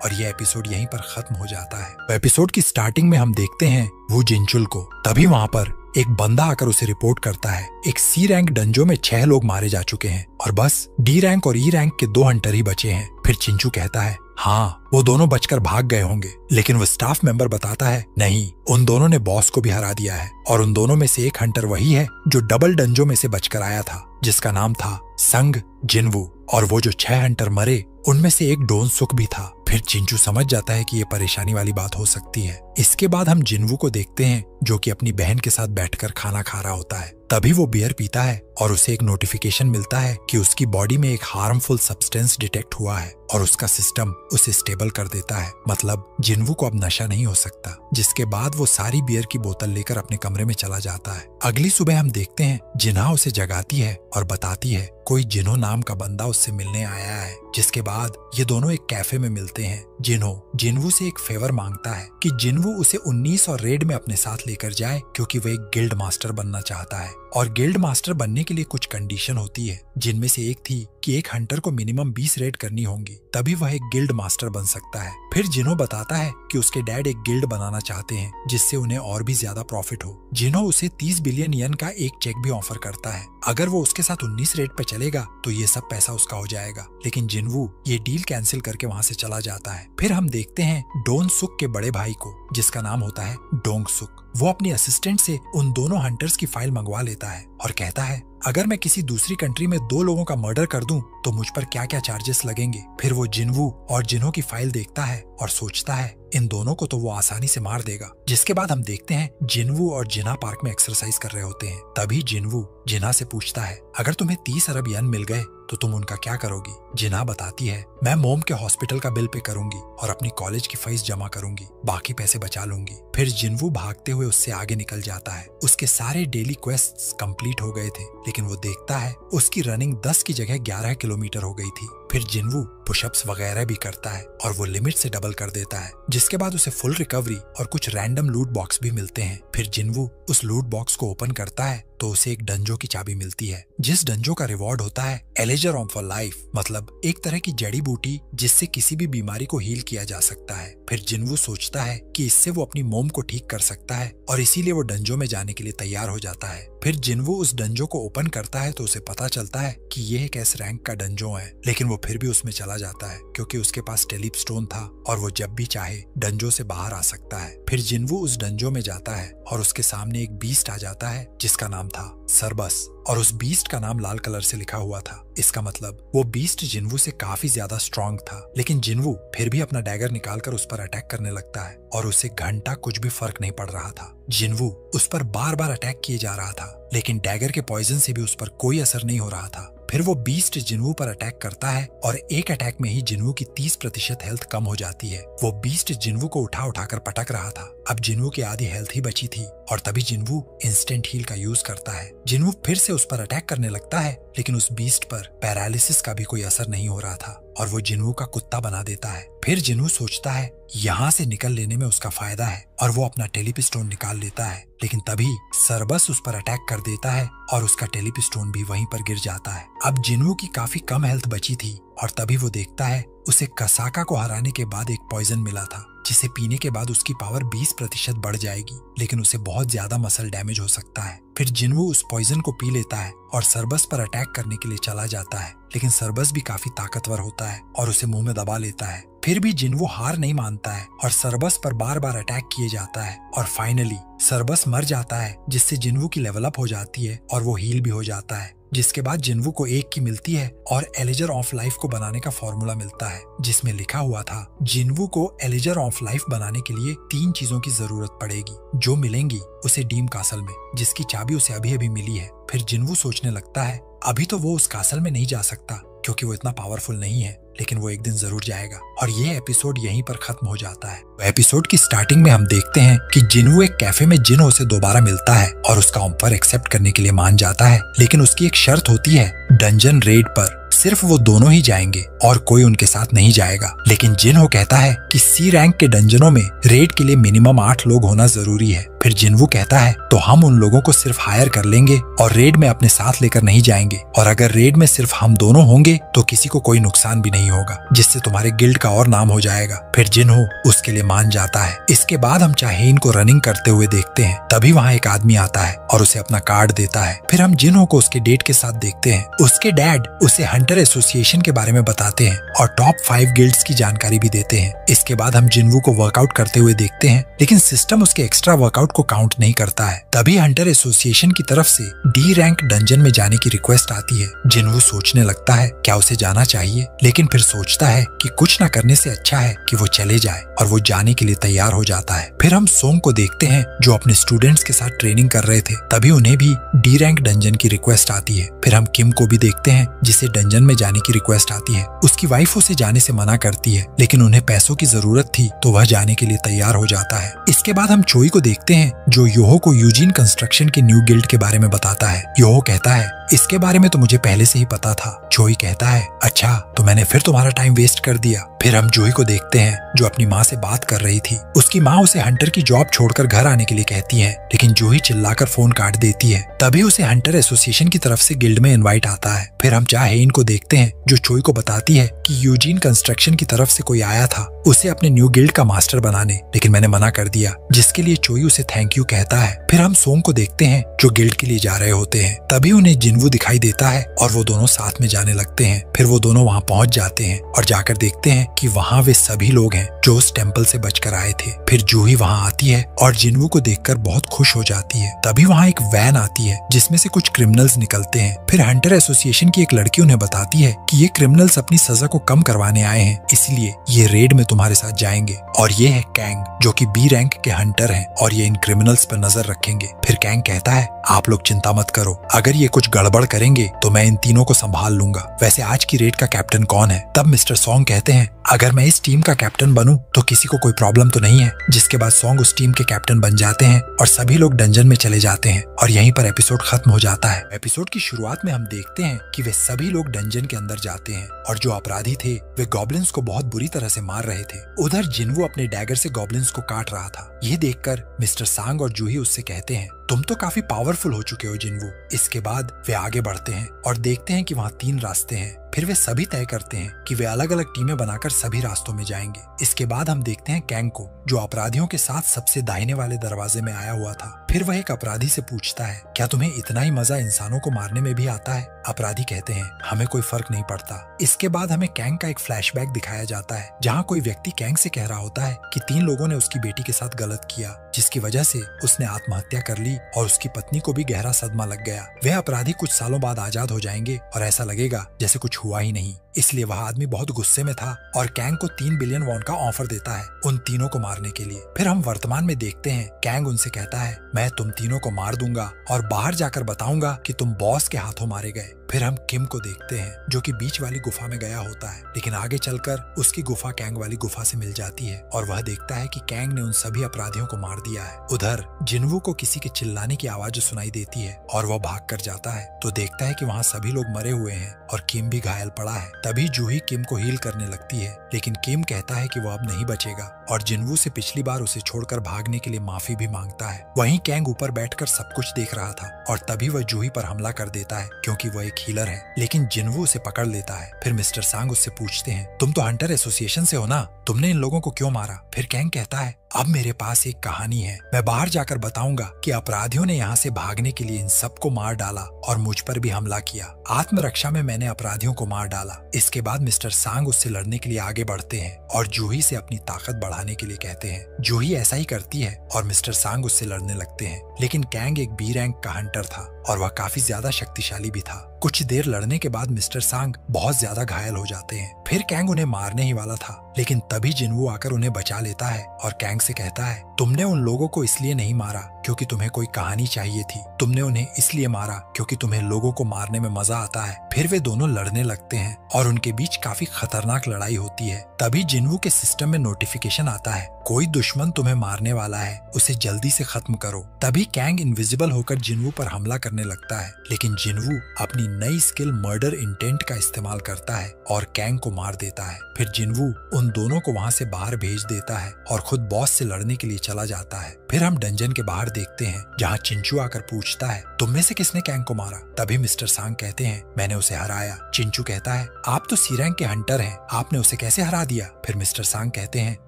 और ये एपिसोड यहीं पर खत्म हो जाता है। एपिसोड की स्टार्टिंग में हम देखते हैं वो जिनचुल को। तभी वहाँ पर एक बंदा आकर उसे रिपोर्ट करता है, एक सी रैंक डंजो में 6 लोग मारे जा चुके हैं और बस डी रैंक और ई रैंक के 2 हंटर ही बचे हैं। फिर चिंचू कहता है, हाँ वो दोनों बचकर भाग गए होंगे, लेकिन वो स्टाफ मेंबर बताता है, नहीं, उन दोनों ने बॉस को भी हरा दिया है और उन दोनों में से एक हंटर वही है जो डबल डंजो में से बचकर आया था, जिसका नाम था संग जिन्वू। और वो जो 6 हंटर मरे उनमें से एक डोन सुक भी था। फिर चिंचू समझ जाता है कि ये परेशानी वाली बात हो सकती है। इसके बाद हम जिन्वू को देखते हैं जो कि अपनी बहन के साथ बैठकर खाना खा रहा होता है। तभी वो बियर पीता है और उसे एक नोटिफिकेशन मिलता है कि उसकी बॉडी में एक हार्मफुल सब्सटेंस डिटेक्ट हुआ है और उसका सिस्टम उसे स्टेबल कर देता है। मतलब जिन्वू को अब नशा नहीं हो सकता। जिसके बाद वो सारी बियर की बोतल लेकर अपने कमरे में चला जाता है। अगली सुबह हम देखते हैं जिन्हा उसे जगाती है और बताती है कोई जिन्हो नाम का बंदा उससे मिलने आया है। जिसके बाद ये दोनों एक कैफे में मिलते हैं। जिन्हो जिन्वू से एक फेवर मांगता है कि जिन्वू उसे 19 और रेड में अपने साथ लेकर जाए क्योंकि वो एक गिल्ड मास्टर बनना चाहता है और गिल्ड मास्टर बनने के लिए कुछ कंडीशन होती है, जिनमें से एक थी कि एक हंटर को मिनिमम 20 रेड करनी होंगी, तभी वह एक गिल्ड मास्टर बन सकता है। फिर जिन्हो बताता है कि उसके डैड एक गिल्ड बनाना चाहते हैं जिससे उन्हें और भी ज्यादा प्रॉफिट हो। जिन्हो उसे 30 बिलियन येन का एक चेक भी ऑफर करता है। अगर वो उसके साथ 19 रेड पे चलेगा तो ये सब पैसा उसका हो जाएगा, लेकिन जिन्वू ये डील कैंसिल करके वहाँ से चला जाता है। फिर हम देखते हैं डोन सुक के बड़े भाई को, जिसका नाम होता है डोंग सुक। वो अपनी असिस्टेंट से उन दोनों हंटर्स की फाइल मंगवा लेता है और कहता है, अगर मैं किसी दूसरी कंट्री में 2 लोगों का मर्डर कर दूं तो मुझ पर क्या क्या चार्जेस लगेंगे। फिर वो जिन्वू और जिन्हो की फाइल देखता है और सोचता है इन दोनों को तो वो आसानी से मार देगा। जिसके बाद हम देखते हैं जिन्वू और जिन्हा पार्क में एक्सरसाइज कर रहे होते हैं। तभी जिन्वू जिन्हा से पूछता है, अगर तुम्हें 30 अरब येन मिल गए तो तुम उनका क्या करोगी। जिन्हा बताती है, मैं मोम के हॉस्पिटल का बिल पे करूंगी और अपनी कॉलेज की फीस जमा करूंगी, बाकी पैसे बचा लूंगी। फिर जिन्वू भागते हुए उससे आगे निकल जाता है। उसके सारे डेली क्वेस्ट्स कंप्लीट हो गए थे, लेकिन वो देखता है उसकी रनिंग 10 की जगह 11 किलोमीटर हो गई थी। फिर जिन्वू पुशअप्स वगैरह भी करता है और वो लिमिट से डबल कर देता है। जिसके बाद उसे फुल रिकवरी और कुछ रैंडम लूट बॉक्स भी मिलते हैं। फिर जिन्वू उस लूट बॉक्स को ओपन करता है तो उसे एक डंजो की चाबी मिलती है, जिस डंजो का रिवॉर्ड होता है एलेजर ऑफ लाइफ, मतलब एक तरह की जड़ी बूटी जिससे किसी भी बीमारी को हील किया जा सकता है। फिर जिन्वू सोचता है कि इससे वो अपनी मोम को ठीक कर सकता है और इसीलिए वो डंजो में जाने के लिए तैयार हो जाता है। फिर जिन्वू उस डंजो को ओपन करता है तो उसे पता चलता है कि यह एक एस रैंक का डंजो है, लेकिन वो फिर भी उसमें चला जाता है क्योंकि उसके पास टेलिप स्टोन था और वो जब भी चाहे डंजो से बाहर आ सकता है। फिर जिन्वू उस डंजो में जाता है और उसके सामने एक बीस्ट आ जाता है जिसका नाम था सरबस, और उस बीस्ट का नाम लाल कलर से लिखा हुआ था। इसका मतलब वो बीस्ट जिन्वू से काफी ज्यादा स्ट्रॉन्ग था, लेकिन जिन्वू फिर भी अपना डैगर निकालकर उस पर अटैक करने लगता है और उसे घंटा कुछ भी फर्क नहीं पड़ रहा था। जिन्वू उस पर बार बार अटैक किए जा रहा था, लेकिन डैगर के पॉइजन से भी उस पर कोई असर नहीं हो रहा था। फिर वो बीस्ट जिन्वू पर अटैक करता है और एक अटैक में ही जिन्वू की 30% हेल्थ कम हो जाती है। वो बीस्ट जिन्वू को उठा उठाकर पटक रहा था। अब जिन्वू की आधी हेल्थ ही बची थी और तभी जिन्वू इंस्टेंट हील का यूज करता है। जिन्वू फिर से उस पर अटैक करने लगता है, लेकिन उस बीस्ट पर पैरालिसिस का भी कोई असर नहीं हो रहा था और वो जिन्वू का कुत्ता बना देता है। फिर जिन्वू सोचता है यहाँ से निकल लेने में उसका फायदा है और वो अपना टेलिप स्टोन निकाल लेता है, लेकिन तभी सरबस उस पर अटैक कर देता है और उसका टेलिप स्टोन भी वहीं पर गिर जाता है। अब जिन्वू की काफी कम हेल्थ बची थी और तभी वो देखता है उसे कसाका को हराने के बाद एक पॉइजन मिला था जिसे पीने के बाद उसकी पावर 20% बढ़ जाएगी, लेकिन उसे बहुत ज्यादा मसल डैमेज हो सकता है। फिर जिन्वू उस पॉइजन को पी लेता है और सरबस पर अटैक करने के लिए चला जाता है, लेकिन सरबस भी काफी ताकतवर होता है और उसे मुंह में दबा लेता है। फिर भी जिन्वू हार नहीं मानता है और सरबस पर बार बार अटैक किए जाता है और फाइनली सरबस मर जाता है, जिससे जिन्वू की लेवल अप हो जाती है और वो हील भी हो जाता है। जिसके बाद जिन्वू को एक की मिलती है और एलिजर ऑफ लाइफ को बनाने का फॉर्मूला मिलता है, जिसमें लिखा हुआ था जिन्वू को एलिजर ऑफ लाइफ बनाने के लिए 3 चीजों की जरूरत पड़ेगी, जो मिलेंगी उसे डीम कासल में, जिसकी चाबी उसे अभी अभी मिली है। फिर जिन्वू सोचने लगता है अभी तो वो उस कासल में नहीं जा सकता क्योंकि वो इतना पावरफुल नहीं है, लेकिन वो एक दिन जरूर जाएगा। और ये एपिसोड यहीं पर खत्म हो जाता है। एपिसोड की स्टार्टिंग में हम देखते हैं कि जिन्वू एक कैफे में जिन्हो से दोबारा मिलता है और उसका ऑफर एक्सेप्ट करने के लिए मान जाता है, लेकिन उसकी एक शर्त होती है, डंजन रेड पर सिर्फ वो दोनों ही जाएंगे और कोई उनके साथ नहीं जाएगा। लेकिन जिन्हो कहता है कि सी रैंक के डंजनों में रेड के लिए मिनिमम 8 लोग होना जरूरी है। फिर जिन्वू कहता है तो हम उन लोगों को सिर्फ हायर कर लेंगे और रेड में अपने साथ लेकर नहीं जाएंगे, और अगर रेड में सिर्फ हम दोनों होंगे तो किसी को कोई नुकसान भी नहीं होगा, जिससे तुम्हारे गिल्ड का और नाम हो जाएगा। फिर जिन्हो उसके लिए मान जाता है। इसके बाद हम चाहेन को रनिंग करते हुए देखते हैं। तभी वहाँ एक आदमी आता है और उसे अपना कार्ड देता है। फिर हम जिन्हो को उसके डेट के साथ देखते हैं। उसके डैड उसे हंटर एसोसिएशन के बारे में बताते हैं और टॉप 5 गिल्ड्स की जानकारी भी देते हैं। इसके बाद हम जिन्वू को वर्कआउट करते हुए देखते हैं, लेकिन सिस्टम उसके एक्स्ट्रा वर्कआउट को काउंट नहीं करता है। तभी हंटर एसोसिएशन की तरफ से डी रैंक डंजन में जाने की रिक्वेस्ट आती है। जिन्वू सोचने लगता है क्या उसे जाना चाहिए, लेकिन फिर सोचता है कि कुछ न करने से अच्छा है कि वो चले जाए, और वो जाने के लिए तैयार हो जाता है। फिर हम सोंग को देखते हैं जो अपने स्टूडेंट्स के साथ ट्रेनिंग कर रहे थे। तभी उन्हें भी डी रैंक डंजन की रिक्वेस्ट आती है। फिर हम किम को भी देखते हैं जिसे डंजन में जाने की रिक्वेस्ट आती है। उसकी वाइफ उसे जाने से मना करती है, लेकिन उन्हें पैसों की जरूरत थी तो वह जाने के लिए तैयार हो जाता है। इसके बाद हम चोई को देखते हैं जो योहो को यूजिन कंस्ट्रक्शन के न्यू गिल्ड के बारे में बताता है। योहो कहता है इसके बारे में तो मुझे पहले से ही पता था। चोई कहता है अच्छा तो मैंने फिर तुम्हारा टाइम वेस्ट कर दिया। फिर हम जूही को देखते हैं जो अपनी माँ से बात कर रही थी। उसकी माँ उसे हंटर की जॉब छोड़कर घर आने के लिए कहती है, लेकिन जूही चिल्लाकर फोन काट देती है। तभी उसे हंटर एसोसिएशन की तरफ से गिल्ड में इनवाइट आता है। फिर हम चाहेन को देखते हैं जो चोई को बताती है कि यूजीन कंस्ट्रक्शन की तरफ से कोई आया था उसे अपने न्यू गिल्ड का मास्टर बनाने, लेकिन मैंने मना कर दिया, जिसके लिए चोई उसे थैंक यू कहता है। फिर हम सोंग को देखते हैं जो गिल्ड के लिए जा रहे होते हैं। तभी उन्हें जिन्वू दिखाई देता है और वो दोनों साथ में जाने लगते हैं। फिर वो दोनों वहाँ पहुँच जाते हैं और जाकर देखते हैं कि वहाँ वे सभी लोग हैं जो उस टेम्पल से बचकर आए थे। फिर जूही वहाँ आती है और जिन्वू को देखकर बहुत खुश हो जाती है। तभी वहाँ एक वैन आती है जिसमें से कुछ क्रिमिनल्स निकलते हैं। फिर हंटर एसोसिएशन की एक लड़की उन्हें बताती है कि ये क्रिमिनल्स अपनी सजा को कम करवाने आए हैं, इसलिए ये रेड में तुम्हारे साथ जाएंगे। और ये है कैंग जो कि बी रैंक के हंटर हैं और ये इन क्रिमिनल्स पर नजर रखेंगे। फिर कैंग कहता है आप लोग चिंता मत करो, अगर ये कुछ गड़बड़ करेंगे तो मैं इन तीनों को संभाल लूंगा। वैसे आज की रेड का कैप्टन कौन है? तब मिस्टर सॉन्ग कहते हैं अगर मैं इस टीम का कैप्टन बनूं तो किसी को कोई प्रॉब्लम तो नहीं है। जिसके बाद सॉन्ग उस टीम के कैप्टन बन जाते हैं और सभी लोग डंजन में चले जाते हैं और यहीं पर एपिसोड खत्म हो जाता है। एपिसोड की शुरुआत में हम देखते हैं कि वे सभी लोग डंजन के अंदर जाते हैं और जो अपराधी थे वे गॉब्लिन्स को बहुत बुरी तरह से मार रहे थे। उधर जिन्वू अपने डैगर से गॉब्लिन्स को काट रहा था। ये देखकर मिस्टर सांग और जूही उससे कहते हैं तुम तो काफी पावरफुल हो चुके हो जिन्वू। इसके बाद वे आगे बढ़ते हैं और देखते हैं कि वहाँ 3 रास्ते हैं। फिर वे सभी तय करते हैं कि वे अलग अलग टीमें बनाकर सभी रास्तों में जाएंगे। इसके बाद हम देखते हैं कैंग को जो अपराधियों के साथ सबसे दाहिने वाले दरवाजे में आया हुआ था। फिर वह एक अपराधी से पूछता है क्या तुम्हें इतना ही मजा इंसानों को मारने में भी आता है? अपराधी कहते हैं हमें कोई फर्क नहीं पड़ता। इसके बाद हमें कैंग का एक फ्लैशबैक दिखाया जाता है जहाँ कोई व्यक्ति कैंग से कह रहा होता है कि 3 लोगों ने उसकी बेटी के साथ गलत किया, जिसकी वजह से उसने आत्महत्या कर ली और उसकी पत्नी को भी गहरा सदमा लग गया। वह अपराधी कुछ सालों बाद आजाद हो जाएंगे और ऐसा लगेगा जैसे कुछ हुआ ही नहीं। इसलिए वह आदमी बहुत गुस्से में था और कैंग को 3 बिलियन वॉन का ऑफर देता है उन तीनों को मारने के लिए। फिर हम वर्तमान में देखते हैं कैंग उनसे कहता है मैं तुम तीनों को मार दूंगा और बाहर जाकर बताऊंगा कि तुम बॉस के हाथों मारे गए। फिर हम किम को देखते हैं जो कि बीच वाली गुफा में गया होता है, लेकिन आगे चलकर उसकी गुफा कैंग वाली गुफा से मिल जाती है और वह देखता है कि कैंग ने उन सभी अपराधियों को मार दिया है। उधर जिन्वू को किसी के चिल्लाने की आवाज सुनाई देती है और वह भाग कर जाता है तो देखता है कि वहाँ सभी लोग मरे हुए हैं और किम भी घायल पड़ा है। तभी जूही किम को हील करने लगती है, लेकिन किम कहता है कि वो अब नहीं बचेगा और जिन्वू से पिछली बार उसे छोड़कर भागने के लिए माफी भी मांगता है। वहीं कैंग ऊपर बैठकर सब कुछ देख रहा था और तभी वह जूही पर हमला कर देता है क्योंकि वह एक हीलर है, लेकिन जिन्वू उसे पकड़ लेता है। फिर मिस्टर सांग उससे पूछते हैं तुम तो हंटर एसोसिएशन से हो ना, तुमने इन लोगों को क्यों मारा? फिर कैंग कहता है अब मेरे पास एक कहानी है। मैं बाहर जाकर बताऊंगा कि अपराधियों ने यहाँ से भागने के लिए इन सबको मार डाला और मुझ पर भी हमला किया। आत्मरक्षा में मैंने अपराधियों को मार डाला। इसके बाद मिस्टर सांग उससे लड़ने के लिए आगे बढ़ते हैं और जूही से अपनी ताकत बढ़ाने के लिए कहते हैं। जूही ऐसा ही करती है और मिस्टर सांग उससे लड़ने लगते हैं। लेकिन कैंग एक बी रैंक का हंटर था और वह काफी ज्यादा शक्तिशाली भी था। कुछ देर लड़ने के बाद मिस्टर सांग बहुत ज्यादा घायल हो जाते हैं। फिर कैंग उन्हें मारने ही वाला था, लेकिन तभी जिनवू आकर उन्हें बचा लेता है और कैंग से कहता है, तुमने उन लोगों को इसलिए नहीं मारा क्योंकि तुम्हें कोई कहानी चाहिए थी, तुमने उन्हें इसलिए मारा क्योंकि तुम्हें लोगों को मारने में मजा आता है। फिर वे दोनों लड़ने लगते हैं और उनके बीच काफी खतरनाक लड़ाई होती है। तभी जिनवू के सिस्टम में नोटिफिकेशन आता है, कोई दुश्मन तुम्हें मारने वाला है, उसे जल्दी से खत्म करो। तभी कैंग इनविजिबल होकर जिनवू पर हमला करने लगता है, लेकिन जिनवू अपनी नई स्किल मर्डर इंटेंट का इस्तेमाल करता है और कैंग को मार देता है। फिर जिनवू उन दोनों को वहाँ से बाहर भेज देता है और खुद बॉस से लड़ने के लिए चला जाता है। फिर हम डंजन के बाहर देखते हैं जहाँ चिंचू आकर पूछता है, तुम में से किसने कैंग को मारा? तभी मिस्टर सांग कहते हैं, मैंने उसे हराया। चिंचू कहता है, आप तो सी रैंक के हंटर हैं, आपने उसे कैसे हरा दिया? फिर मिस्टर सांग कहते हैं,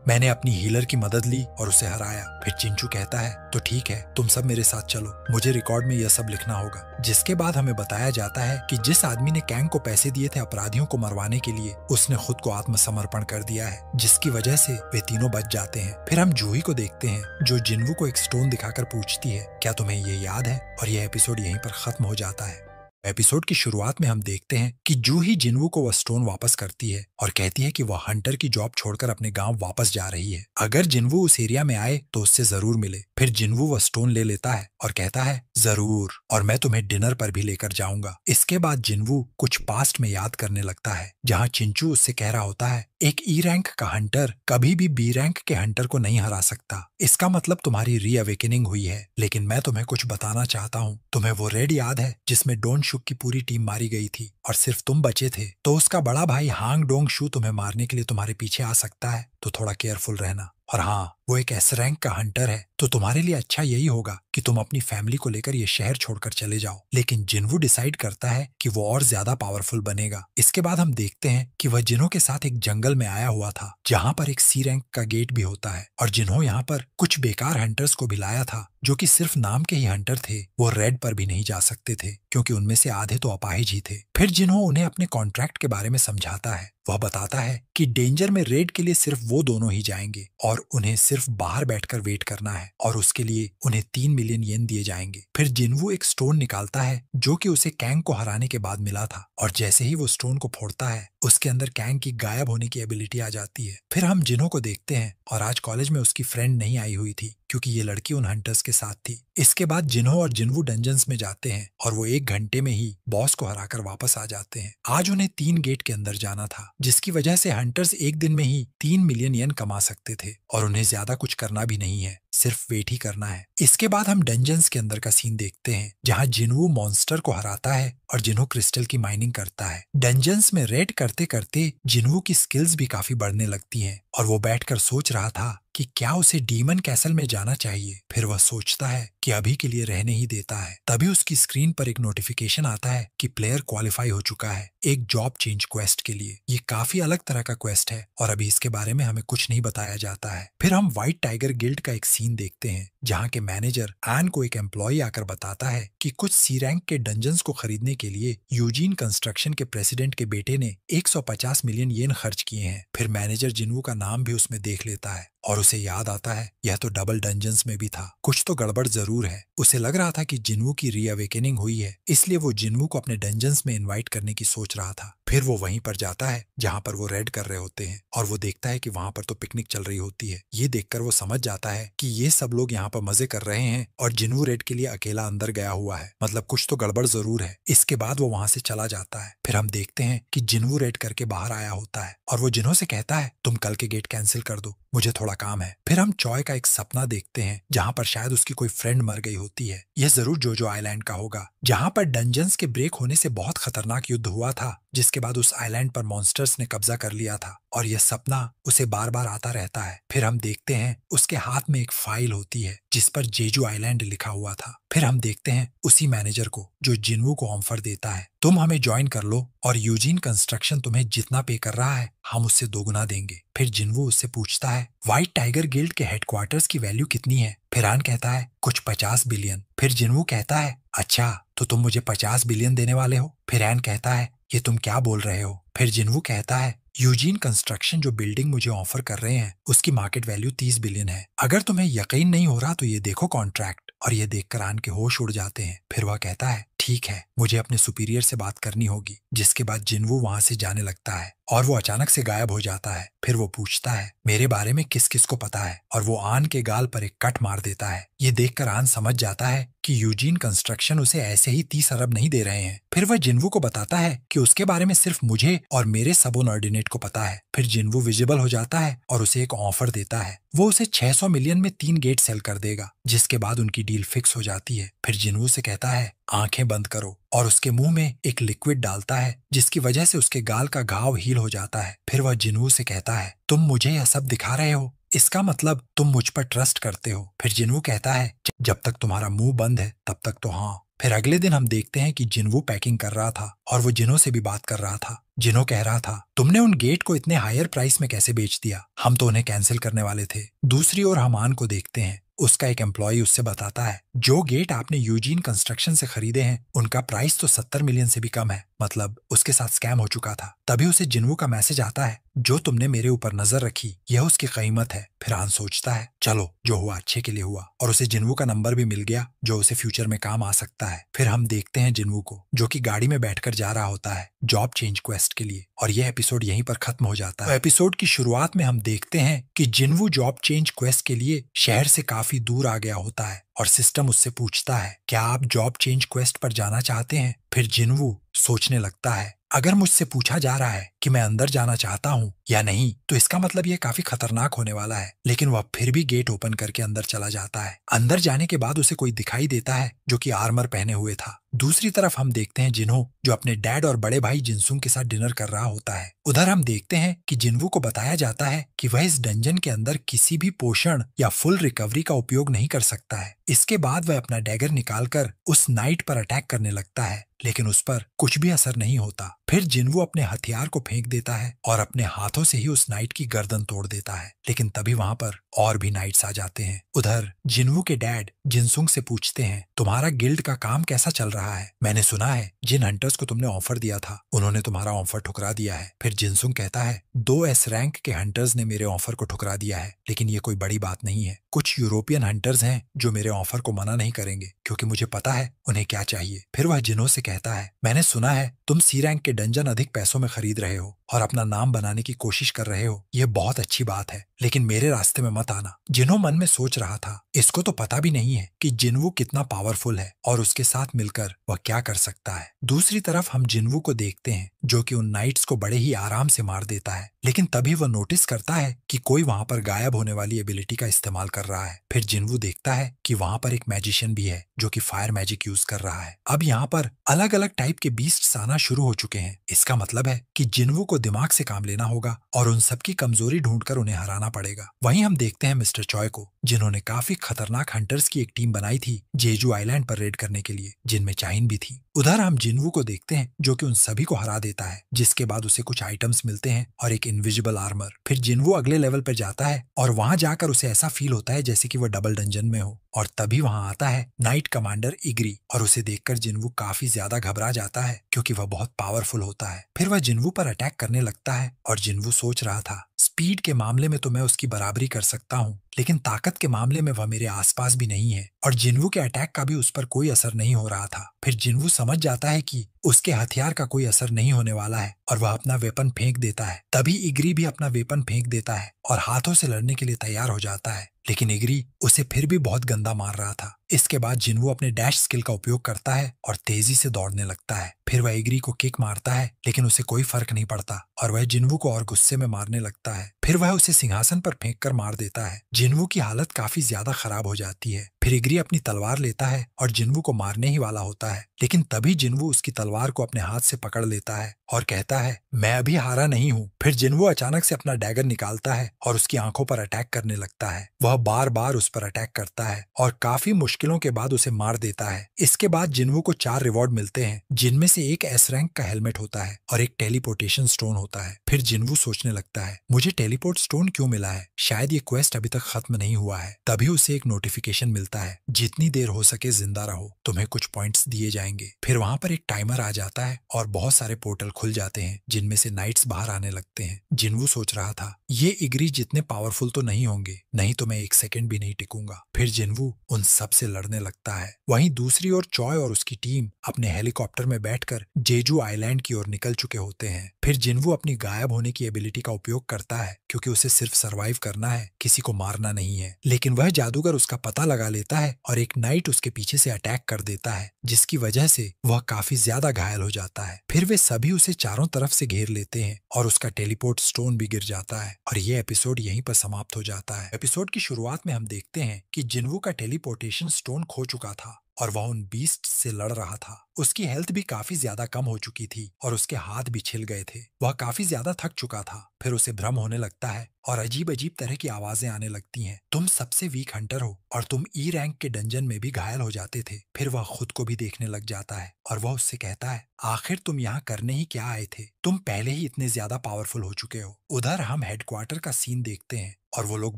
मैंने अपनी हीलर की मदद ली और उसे हराया। फिर चिंचू कहता है, तो ठीक है, तुम सब मेरे साथ चलो, मुझे रिकॉर्ड में यह सब लिखना होगा। जिसके बाद हमें बताया जाता है कि जिस आदमी ने कैंग को पैसे दिए थे अपराधियों को मरवाने के लिए, उसने खुद को आत्मसमर्पण कर दिया है, जिसकी वजह से वे तीनों बच जाते हैं। फिर हम जूही को देखते हैं जो जिनवू को एक स्टोन दिखाकर पूछती है, क्या तुम्हें ये याद है? और यह एपिसोड यहीं पर खत्म हो जाता है। एपिसोड की शुरुआत में हम देखते हैं कि जूही जिनवू को वह स्टोन वापस करती है और कहती है कि वह हंटर की जॉब छोड़कर अपने गांव वापस जा रही है। अगर जिनवू उस एरिया में आए तो उससे जरूर मिले। फिर जिनवू वह स्टोन ले लेता है और कहता है, जरूर, और मैं तुम्हें डिनर पर भी लेकर जाऊंगा। इसके बाद जिनवू कुछ पास्ट में याद करने लगता है जहाँ चिंचू उससे कह रहा होता है, एक ई रैंक का हंटर कभी भी बी रैंक के हंटर को नहीं हरा सकता। इसका मतलब तुम्हारी री अवेकनिंग हुई है। लेकिन मैं तुम्हें कुछ बताना चाहता हूँ। तुम्हें वो रेड याद है जिसमें डोंग शुक की पूरी टीम मारी गई थी और सिर्फ तुम बचे थे? तो उसका बड़ा भाई हांग डोंग शू तुम्हें मारने के लिए तुम्हारे पीछे आ सकता है, तो थोड़ा केयरफुल रहना। और हाँ, वो एक एस रैंक का हंटर है, तो तुम्हारे लिए अच्छा यही होगा कि तुम अपनी फैमिली को लेकर ये शहर छोड़कर चले जाओ। लेकिन जिनवू डिसाइड करता है कि वो और ज्यादा पावरफुल बनेगा। इसके बाद हम देखते हैं कि वह जिन्हों के साथ एक जंगल में आया हुआ था जहाँ पर एक सी रैंक का गेट भी होता है, और जिन्हों यहाँ पर कुछ बेकार हंटर्स को भी लाया था जो कि सिर्फ नाम के ही हंटर थे। वो रेड पर भी नहीं जा सकते थे क्योंकि उनमें से आधे तो अपाहिज ही थे। फिर जिन्हों उन्हें अपने कॉन्ट्रैक्ट के बारे में समझाता है। वह बताता है कि डेंजर में रेड के लिए सिर्फ वो दोनों ही जाएंगे और उन्हें सिर्फ बाहर बैठकर वेट करना है और उसके लिए उन्हें 3 मिलियन येन दिए जाएंगे। फिर जिनवू एक स्टोन निकालता है जो कि उसे कैंग को हराने के बाद मिला था, और जैसे ही वो स्टोन को फोड़ता है उसके अंदर कैंग की गायब होने की एबिलिटी आ जाती है। फिर हम जिन्हों को देखते हैं और आज कॉलेज में उसकी फ्रेंड नहीं आई हुई थी क्योंकि ये लड़की उन हंटर्स के साथ थी। इसके बाद जिन्हों और जिनवू डंजन्स में जाते हैं और वो 1 घंटे में ही बॉस को हराकर वापस आ जाते हैं। आज उन्हें 3 गेट के अंदर जाना था, जिसकी वजह से हंटर्स एक दिन में ही 3 मिलियन येन कमा सकते थे और उन्हें ज्यादा कुछ करना भी नहीं है, सिर्फ वेट ही करना है। इसके बाद हम डंजन्स के अंदर का सीन देखते हैं जहाँ जिनवू मॉन्स्टर को हराता है और जिन्हों क्रिस्टल की माइनिंग करता है। डंजन्स में रेड करते करते जिनवू की स्किल्स भी काफी बढ़ने लगती हैं और वो बैठकर सोच रहा था कि क्या उसे डीमन कैसल में जाना चाहिए। फिर वह सोचता है कि अभी के लिए रहने ही देता है। तभी उसकी स्क्रीन पर एक नोटिफिकेशन आता है कि प्लेयर क्वालिफाई हो चुका है एक जॉब चेंज क्वेस्ट के लिए। ये काफी अलग तरह का क्वेस्ट है और अभी इसके बारे में हमें कुछ नहीं बताया जाता है। फिर हम व्हाइट टाइगर गिल्ड का एक सीन देखते हैं जहाँ के मैनेजर एन को एक एम्प्लॉय आकर बताता है कि कुछ सी रैंक के डंजन्स को खरीदने के लिए यूजीन कंस्ट्रक्शन के प्रेसिडेंट के बेटे ने 150 मिलियन येन खर्च किए हैं। फिर मैनेजर जिनवू का नाम भी उसमें देख लेता है और उसे याद आता है यह तो डबल डंजन्स में भी था, कुछ तो गड़बड़ जरूर है। उसे लग रहा था कि जिनवू की रीअवेकनिंग हुई है, इसलिए वो जिनवू को अपने डंजन्स में इनवाइट करने की सोच रहा था। फिर वो वहीं पर जाता है जहाँ पर वो रेड कर रहे होते हैं और वो देखता है कि वहाँ पर तो पिकनिक चल रही होती है। ये देखकर वो समझ जाता है कि ये सब लोग यहाँ पर मजे कर रहे हैं और जिनवू रेड के लिए अकेला अंदर गया हुआ है, मतलब कुछ तो गड़बड़ जरूर है। इसके बाद वो वहाँ से चला जाता है। फिर हम देखते हैं कि जिनवू रेड करके बाहर आया होता है और वो जिन्हों से कहता है तुम कल के गेट कैंसिल कर दो, मुझे थोड़ा काम है। फिर हम चॉय का एक सपना देखते हैं जहाँ पर शायद उसकी कोई फ्रेंड मर गई होती है। यह जरूर जोजो आइलैंड का होगा जहाँ पर डंजन्स के ब्रेक होने से बहुत खतरनाक युद्ध हुआ था, जिसके बाद उस आइलैंड पर मॉन्स्टर्स ने कब्जा कर लिया था और यह सपना उसे बार बार आता रहता है। फिर हम देखते हैं उसके हाथ में एक फाइल होती है जिस पर जेजू आइलैंड लिखा हुआ था। फिर हम देखते हैं उसी मैनेजर को जो जिन्वू को ऑफर देता है, तुम हमें ज्वाइन कर लो और यूजीन कंस्ट्रक्शन तुम्हें जितना पे कर रहा है हम उससे दोगुना देंगे। फिर जिन्वू उससे पूछता है व्हाइट टाइगर गिल्ड के हेडक्वार्टर्स की वैल्यू कितनी है। फिर आन कहता है कुछ 50 बिलियन। फिर जिन्वू कहता है अच्छा तो तुम मुझे 50 बिलियन देने वाले हो। फिर एन कहता है ये तुम क्या बोल रहे हो। फिर जिन्वू कहता है यूजीन कंस्ट्रक्शन जो बिल्डिंग मुझे ऑफर कर रहे हैं उसकी मार्केट वैल्यू 30 बिलियन है। अगर तुम्हें यकीन नहीं हो रहा तो ये देखो कॉन्ट्रैक्ट। और ये देखकर आन के होश उड़ जाते हैं। फिर वह कहता है ठीक है, मुझे अपने सुपीरियर से बात करनी होगी। जिसके बाद जिन्वू वहां से जाने लगता है और वो अचानक से गायब हो जाता है। फिर वो पूछता है मेरे बारे में किस किस को पता है, और वो आन के गाल पर एक कट मार देता है। ये देखकर आन समझ जाता है कि यूजीन कंस्ट्रक्शन उसे ऐसे ही 30 अरब नहीं दे रहे हैं। फिर वह जिन्वू को बताता है कि उसके बारे में सिर्फ मुझे और मेरे सबऑर्डिनेट को पता है। फिर जिन्वू विजिबल हो जाता है और उसे एक ऑफर देता है। वो उसे 600 मिलियन में 3 गेट सेल कर देगा, जिसके बाद उनकी डील फिक्स हो जाती है। फिर जिन्वू से कहता है आंखें बंद करो और उसके मुंह में एक लिक्विड डालता है जिसकी वजह से उसके गाल का घाव हील हो जाता है। फिर वह जिन्वू से कहता है तुम मुझे यह सब दिखा रहे हो, इसका मतलब तुम मुझ पर ट्रस्ट करते हो। फिर जिन्वू कहता है जब तक तुम्हारा मुंह बंद है तब तक तो हाँ। फिर अगले दिन हम देखते हैं कि जिन्वू पैकिंग कर रहा था और वो जिनो से भी बात कर रहा था। जिनो कह रहा था तुमने उन गेट को इतने हायर प्राइस में कैसे बेच दिया, हम तो उन्हें कैंसिल करने वाले थे। दूसरी ओर हम आन को देखते हैं, उसका एक एम्प्लॉय उससे बताता है जो गेट आपने यूजीन कंस्ट्रक्शन से खरीदे हैं उनका प्राइस तो 70 मिलियन से भी कम है, मतलब उसके साथ स्कैम हो चुका था। तभी उसे जिन्वू का मैसेज आता है जो तुमने मेरे ऊपर नजर रखी यह उसकी कीमत है। फिर आन सोचता है चलो जो हुआ अच्छे के लिए हुआ, और उसे जिन्वू का नंबर भी मिल गया जो उसे फ्यूचर में काम आ सकता है। फिर हम देखते हैं जिन्वू को जो कि गाड़ी में बैठकर जा रहा होता है जॉब चेंज क्वेस्ट के लिए, और यह एपिसोड यहीं पर खत्म हो जाता है। एपिसोड की शुरुआत में हम देखते हैं कि जिन्वू जॉब चेंज क्वेस्ट के लिए शहर से काफी दूर आ गया होता है और सिस्टम उससे पूछता है क्या आप जॉब चेंज क्वेस्ट पर जाना चाहते हैं। फिर जिन्वू सोचने लगता है अगर मुझसे पूछा जा रहा है कि मैं अंदर जाना चाहता हूँ या नहीं तो इसका मतलब यह काफी खतरनाक होने वाला है, लेकिन वह फिर भी गेट ओपन करके अंदर चला जाता है। अंदर जाने के बाद उसे कोई दिखाई देता है जो कि आर्मर पहने हुए था। दूसरी तरफ हम देखते हैं जिन्हो जो अपने डैड और बड़े भाई जिनसुंग के साथ डिनर कर रहा होता है। उधर हम देखते हैं कि जिन्वू को बताया जाता है कि वह इस डंजन के अंदर किसी भी पोषण या फुल रिकवरी का उपयोग नहीं कर सकता है। इसके बाद वह अपना डैगर निकालकर उस नाइट पर अटैक करने लगता है, लेकिन उस पर कुछ भी असर नहीं होता। फिर जिन्वू अपने हथियार को फेंक देता है और अपने हाथों से ही उस नाइट की गर्दन तोड़ देता है, लेकिन तभी वहां पर और भी नाइट्स आ जाते हैं। उधर जिन्वू के डैड जिनसुंग से पूछते हैं तुम्हारा गिल्ड का काम कैसा चल रहा है, मैंने सुना है जिन हंटर्स को तुमने ऑफर दिया था उन्होंने तुम्हारा ऑफर ठुकरा दिया है। फिर जिनसुंग कहता है 2 S रैंक के हंटर्स ने मेरे ऑफर को ठुकरा दिया है, लेकिन ये कोई बड़ी बात नहीं है। कुछ यूरोपियन हंटर्स हैं जो मेरे ऑफर को मना नहीं करेंगे क्योंकि मुझे पता है उन्हें क्या चाहिए। फिर वह जिनो से कहता है मैंने सुना है तुम C रैंक के डंजन अधिक पैसों में खरीद रहे हो और अपना नाम बनाने की कोशिश कर रहे हो, यह बहुत अच्छी बात है, लेकिन मेरे रास्ते में मत आना। जिनो मन में सोच रहा था इसको तो पता भी नहीं है कि जिन्वू कितना पावरफुल है और उसके साथ मिलकर वह क्या कर सकता है। दूसरी तरफ हम जिन्वू को देखते हैं जो कि उन नाइट्स को बड़े ही आराम से मार देता है, लेकिन तभी वह नोटिस करता है कि कोई वहां पर गायब होने वाली एबिलिटी का इस्तेमाल कर रहा है। फिर जिन्वू देखता है कि वहां पर एक मैजिशियन भी है जो कि फायर मैजिक यूज कर रहा है। अब यहाँ पर अलग अलग टाइप के बीस्ट्स आना शुरू हो चुके हैं। इसका मतलब है कि जिन्वू को दिमाग से काम लेना होगा और उन सबकी कमजोरी ढूंढकर उन्हें हराना पड़ेगा। वहीं हम देखते हैं मिस्टर चॉय को जिन्होंने काफी खतरनाक हंटर्स की एक टीम बनाई थी जेजू आइलैंड पर रेड करने के लिए, जिनमें चाइन भी थी। उधर हम जिन्वू को देखते हैं जो कि उन सभी को हरा देता है, जिसके बाद उसे कुछ आइटम्स मिलते हैं और एक इनविजिबल आर्मर। फिर जिन्वू अगले लेवल पर जाता है और वहां जाकर उसे ऐसा फील होता है जैसे कि वह डबल डंजन में हो, और तभी वहां आता है नाइट कमांडर इग्री और उसे देखकर जिन्वू काफी ज्यादा घबरा जाता है क्योंकि वह बहुत पावरफुल होता है। फिर वह जिन्वू पर अटैक करने लगता है और जिन्वू सोच रहा था स्पीड के मामले में तो मैं उसकी बराबरी कर सकता हूँ, लेकिन ताकत के मामले में वह मेरे आसपास भी नहीं है, और जिन्वू के अटैक का भी उस पर कोई असर नहीं हो रहा था। फिर जिन्वू समझ जाता है कि उसके हथियार का कोई असर नहीं होने वाला है और वह अपना वेपन फेंक देता है। तभी इग्री भी अपना वेपन फेंक देता है और हाथों से लड़ने के लिए तैयार हो जाता है, लेकिन इग्री उसे फिर भी बहुत गंदा मार रहा था। इसके बाद जिन्वू अपने डैश स्किल का उपयोग करता है और तेजी से दौड़ने लगता है। फिर वह इग्री को किक मारता है, लेकिन उसे कोई फर्क नहीं पड़ता और वह जिन्वू को और गुस्से में मारने लगता है। फिर वह उसे सिंहासन पर फेंक कर मार देता है। जिन्वू की हालत काफी ज्यादा खराब हो जाती है। फिर इग्री अपनी तलवार लेता है और जिन्वू को मारने ही वाला होता है, लेकिन तभी जिन्वू उसकी तलवार को अपने हाथ से पकड़ लेता है और कहता है मैं अभी हारा नहीं हूँ। फिर जिन्वो अचानक से अपना डैगर निकालता है और उसकी आंखों पर अटैक करने लगता है। वह बार बार उस पर अटैक करता है और काफी मुश्किलों के बाद उसे मार देता है। इसके बाद जिन्वो को 4 रिवॉर्ड मिलते हैं, जिनमें से एक एस रैंक का हेलमेट होता है और एक टेलीपोर्टेशन स्टोन होता है। फिर जिन्वो सोचने लगता है मुझे टेलीपोर्ट स्टोन क्यों मिला है, शायद ये क्वेस्ट अभी तक खत्म नहीं हुआ है। तभी उसे एक नोटिफिकेशन मिलता है, जितनी देर हो सके जिंदा रहो, तुम्हें कुछ पॉइंट्स दिए जाएंगे। फिर वहां पर एक टाइमर आ जाता है और बहुत सारे पोर्टल खुल जाते हैं, जिनमें से नाइट्स बाहर आने लगते हैं। जिन्वो सोच रहा था ये इग्री जितने पावरफुल तो नहीं होंगे, नहीं तो मैं 1 सेकंड भी नहीं टिकूंगा। फिर जिन्वो उन सब से लड़ने लगता है। वहीं दूसरी ओर चॉय और उसकी टीम अपने हेलीकॉप्टर में बैठकर जेजू आइलैंड की ओर निकल चुके होते हैं। फिर जिन्वो अपनी गायब होने की एबिलिटी का उपयोग करता है, क्योंकि उसे सिर्फ सरवाइव करना है, किसी को मारना नहीं है। लेकिन वह जादूगर उसका पता लगा लेता है और एक नाइट उसके पीछे से अटैक कर देता है, जिसकी वजह से वह काफी ज्यादा घायल हो जाता है। फिर वे सभी उसे चारों तरफ से घेर लेते हैं और उसका टेलीपोर्ट स्टोन भी गिर जाता है और ये एपिसोड यहीं पर समाप्त हो जाता है। एपिसोड की शुरुआत में हम देखते हैं कि जिन्वो का टेलीपोर्टेशन स्टोन खो चुका था और वह उन बीस्ट से लड़ रहा था। उसकी हेल्थ भी काफी ज्यादा कम हो चुकी थी और उसके हाथ भी छिल गए थे। वह काफी ज्यादा थक चुका था। फिर उसे भ्रम होने लगता है और अजीब अजीब तरह की आवाजें आने लगती हैं। तुम सबसे वीक हंटर हो और तुम ई रैंक के डंजन में भी घायल हो जाते थे। फिर वह खुद को भी देखने लग जाता है और वह उससे कहता है आखिर तुम यहाँ करने ही क्या आए थे, तुम पहले ही इतने ज्यादा पावरफुल हो चुके हो। उधर हम हेडक्वार्टर का सीन देखते हैं और वो लोग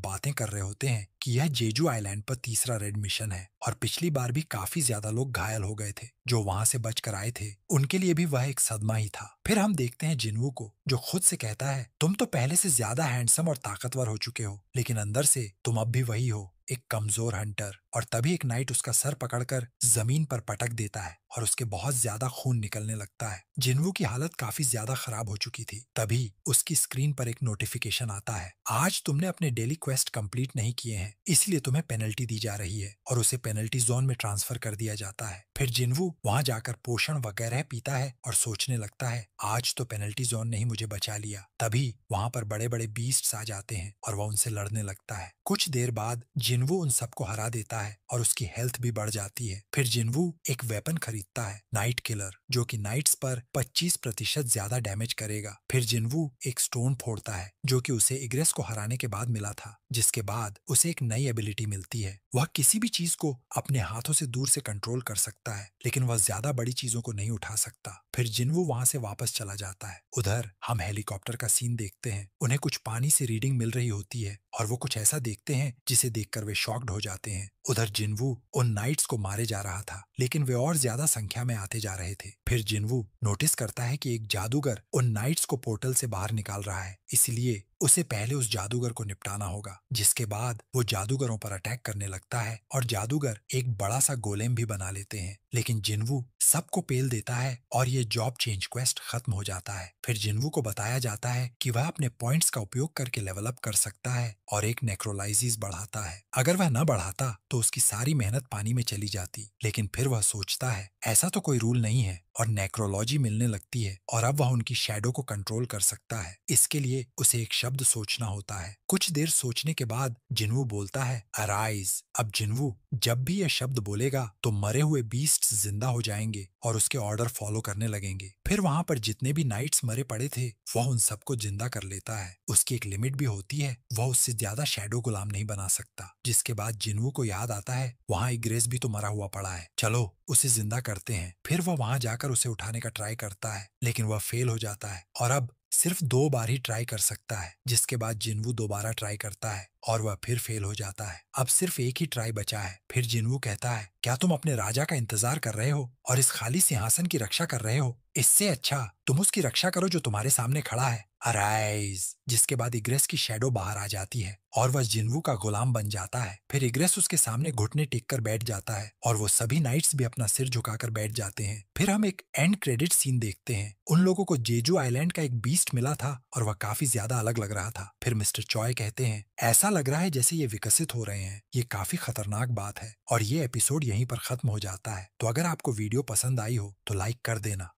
बातें कर रहे होते हैं कि यह जेजू आइलैंड पर तीसरा रेड मिशन है और पिछली बार भी काफी ज्यादा लोग घायल हो गए थे जो वहां से बचकर आए थे। उनके लिए भी वह एक सदमा ही था। फिर हम देखते हैं जिन्वो को, जो खुद से कहता है तुम तो पहले से ज्यादा हैंडसम और ताकतवर हो चुके हो, लेकिन अंदर से तुम अब भी वही हो, एक कमजोर हंटर। और तभी एक नाइट उसका सर पकड़कर जमीन पर पटक देता है और उसके बहुत ज्यादा खून निकलने लगता है। जिन्वो की हालत काफी ज्यादा खराब हो चुकी थी। तभी उसकी स्क्रीन पर एक नोटिफिकेशन आता है, आज तुमने अपने डेली क्वेस्ट कंप्लीट नहीं किए हैं, इसलिए तुम्हें पेनल्टी दी जा रही है। और उसे पेनल्टी जोन में ट्रांसफर कर दिया जाता है। फिर जिन्वो वहां जाकर पोषण वगैरह पीता है और सोचने लगता है आज तो पेनल्टी जोन ने ही मुझे बचा लिया। तभी वहां पर बड़े बड़े बीस्ट्स आ जाते हैं और वह उनसे लड़ने लगता है। कुछ देर बाद जिन्वो उन सबको हरा देता है और उसकी हेल्थ भी बढ़ जाती है। फिर जिन्वो एक वेपन खरीदता है, नाइट किलर, जो कि नाइट्स पर 25% ज्यादा डैमेज करेगा। फिर जिन्वो एक स्टोन फोड़ता है जो कि उसे इग्रेस को हराने के बाद मिला था, जिसके बाद उसे एक नई एबिलिटी मिलती है। वह किसी भी चीज को अपने हाथों से दूर से कंट्रोल कर सकता है, लेकिन वह ज्यादा बड़ी चीजों को नहीं उठा सकता। फिर जिन्वो वहां से वापस चला जाता है। उधर हम हेलीकॉप्टर का सीन देखते हैं। उन्हें कुछ पानी से रीडिंग मिल रही होती है और वो कुछ ऐसा देखते हैं जिसे देखकर वे शॉक्ड हो जाते हैं। उधर जिन्वो उन नाइट्स को मारे जा रहा था, लेकिन वे और ज्यादा संख्या में आते जा रहे थे। फिर जिन्वो नोटिस करता है कि एक जादूगर उन नाइट्स को पोर्टल से बाहर निकाल रहा है, इसलिए उसे पहले उस जादूगर को निपटाना होगा। जिसके बाद वो जादूगरों पर अटैक करने लगता है और जादूगर एक बड़ा सा गोलेम भी बना लेते हैं, लेकिन जिन्वो सबको पेल देता है और ये जॉब चेंज क्वेस्ट खत्म हो जाता है। फिर जिन्वो को बताया जाता है कि वह अपने पॉइंट्स का उपयोग करके लेवल अप कर सकता है और एक नेक्रोलाइसिस बढ़ाता है। अगर वह न बढ़ाता तो उसकी सारी मेहनत पानी में चली जाती, लेकिन फिर वह सोचता है ऐसा तो कोई रूल नहीं है और नेक्रोलॉजी मिलने लगती है और अब वह उनकी शैडो को कंट्रोल कर सकता है। इसके लिए उसे एक शब्द सोचना होता है। कुछ देर सोचने के बाद जिन्वो बोलता है अराइज। अब जिन्वो जब भी यह शब्द बोलेगा तो मरे हुए बीस्ट्स जिंदा हो जाएंगे और उसके ऑर्डर फॉलो करने लगेंगे। फिर वहां पर जितने भी नाइट्स मरे पड़े थे वह उन सबको जिंदा कर लेता है। उसकी एक लिमिट भी होती है, वह उससे ज्यादा शैडो गुलाम नहीं बना सकता। जिसके बाद जिन्वो को याद आता है वहां इग्रेस भी तो मरा हुआ पड़ा है, चलो उसे जिंदा करते हैं। फिर वह वहां जाकर उसे उठाने का ट्राई करता है, लेकिन वह फेल हो जाता है और अब सिर्फ 2 बार ही ट्राई कर सकता है। जिसके बाद जिन्वो दोबारा ट्राई करता है और वह फिर फेल हो जाता है। अब सिर्फ एक ही ट्राई बचा है। फिर जिन्वो कहता है क्या तुम अपने राजा का इंतजार कर रहे हो और इस खाली सिंहासन की रक्षा कर रहे हो? इससे अच्छा तुम उसकी रक्षा करो जो तुम्हारे सामने खड़ा है, अराइज। जिसके बाद इग्रेस की शैडो बाहर आ जाती है और वह जिन्वो का गुलाम बन जाता है। फिर इग्रेस उसके सामने घुटने टेक कर बैठ जाता है और वो सभी नाइट्स भी अपना सिर झुकाकर बैठ जाते हैं। फिर हम एक एंड क्रेडिट सीन देखते हैं। उन लोगों को जेजू आइलैंड का एक बीस्ट मिला था और वह काफी ज्यादा अलग लग रहा था। फिर मिस्टर चॉय कहते हैं ऐसा लग रहा है जैसे ये विकसित हो रहे हैं, ये काफी खतरनाक बात है। और ये एपिसोड यहीं पर खत्म हो जाता है। तो अगर आपको वीडियो पसंद आई हो तो लाइक कर देना।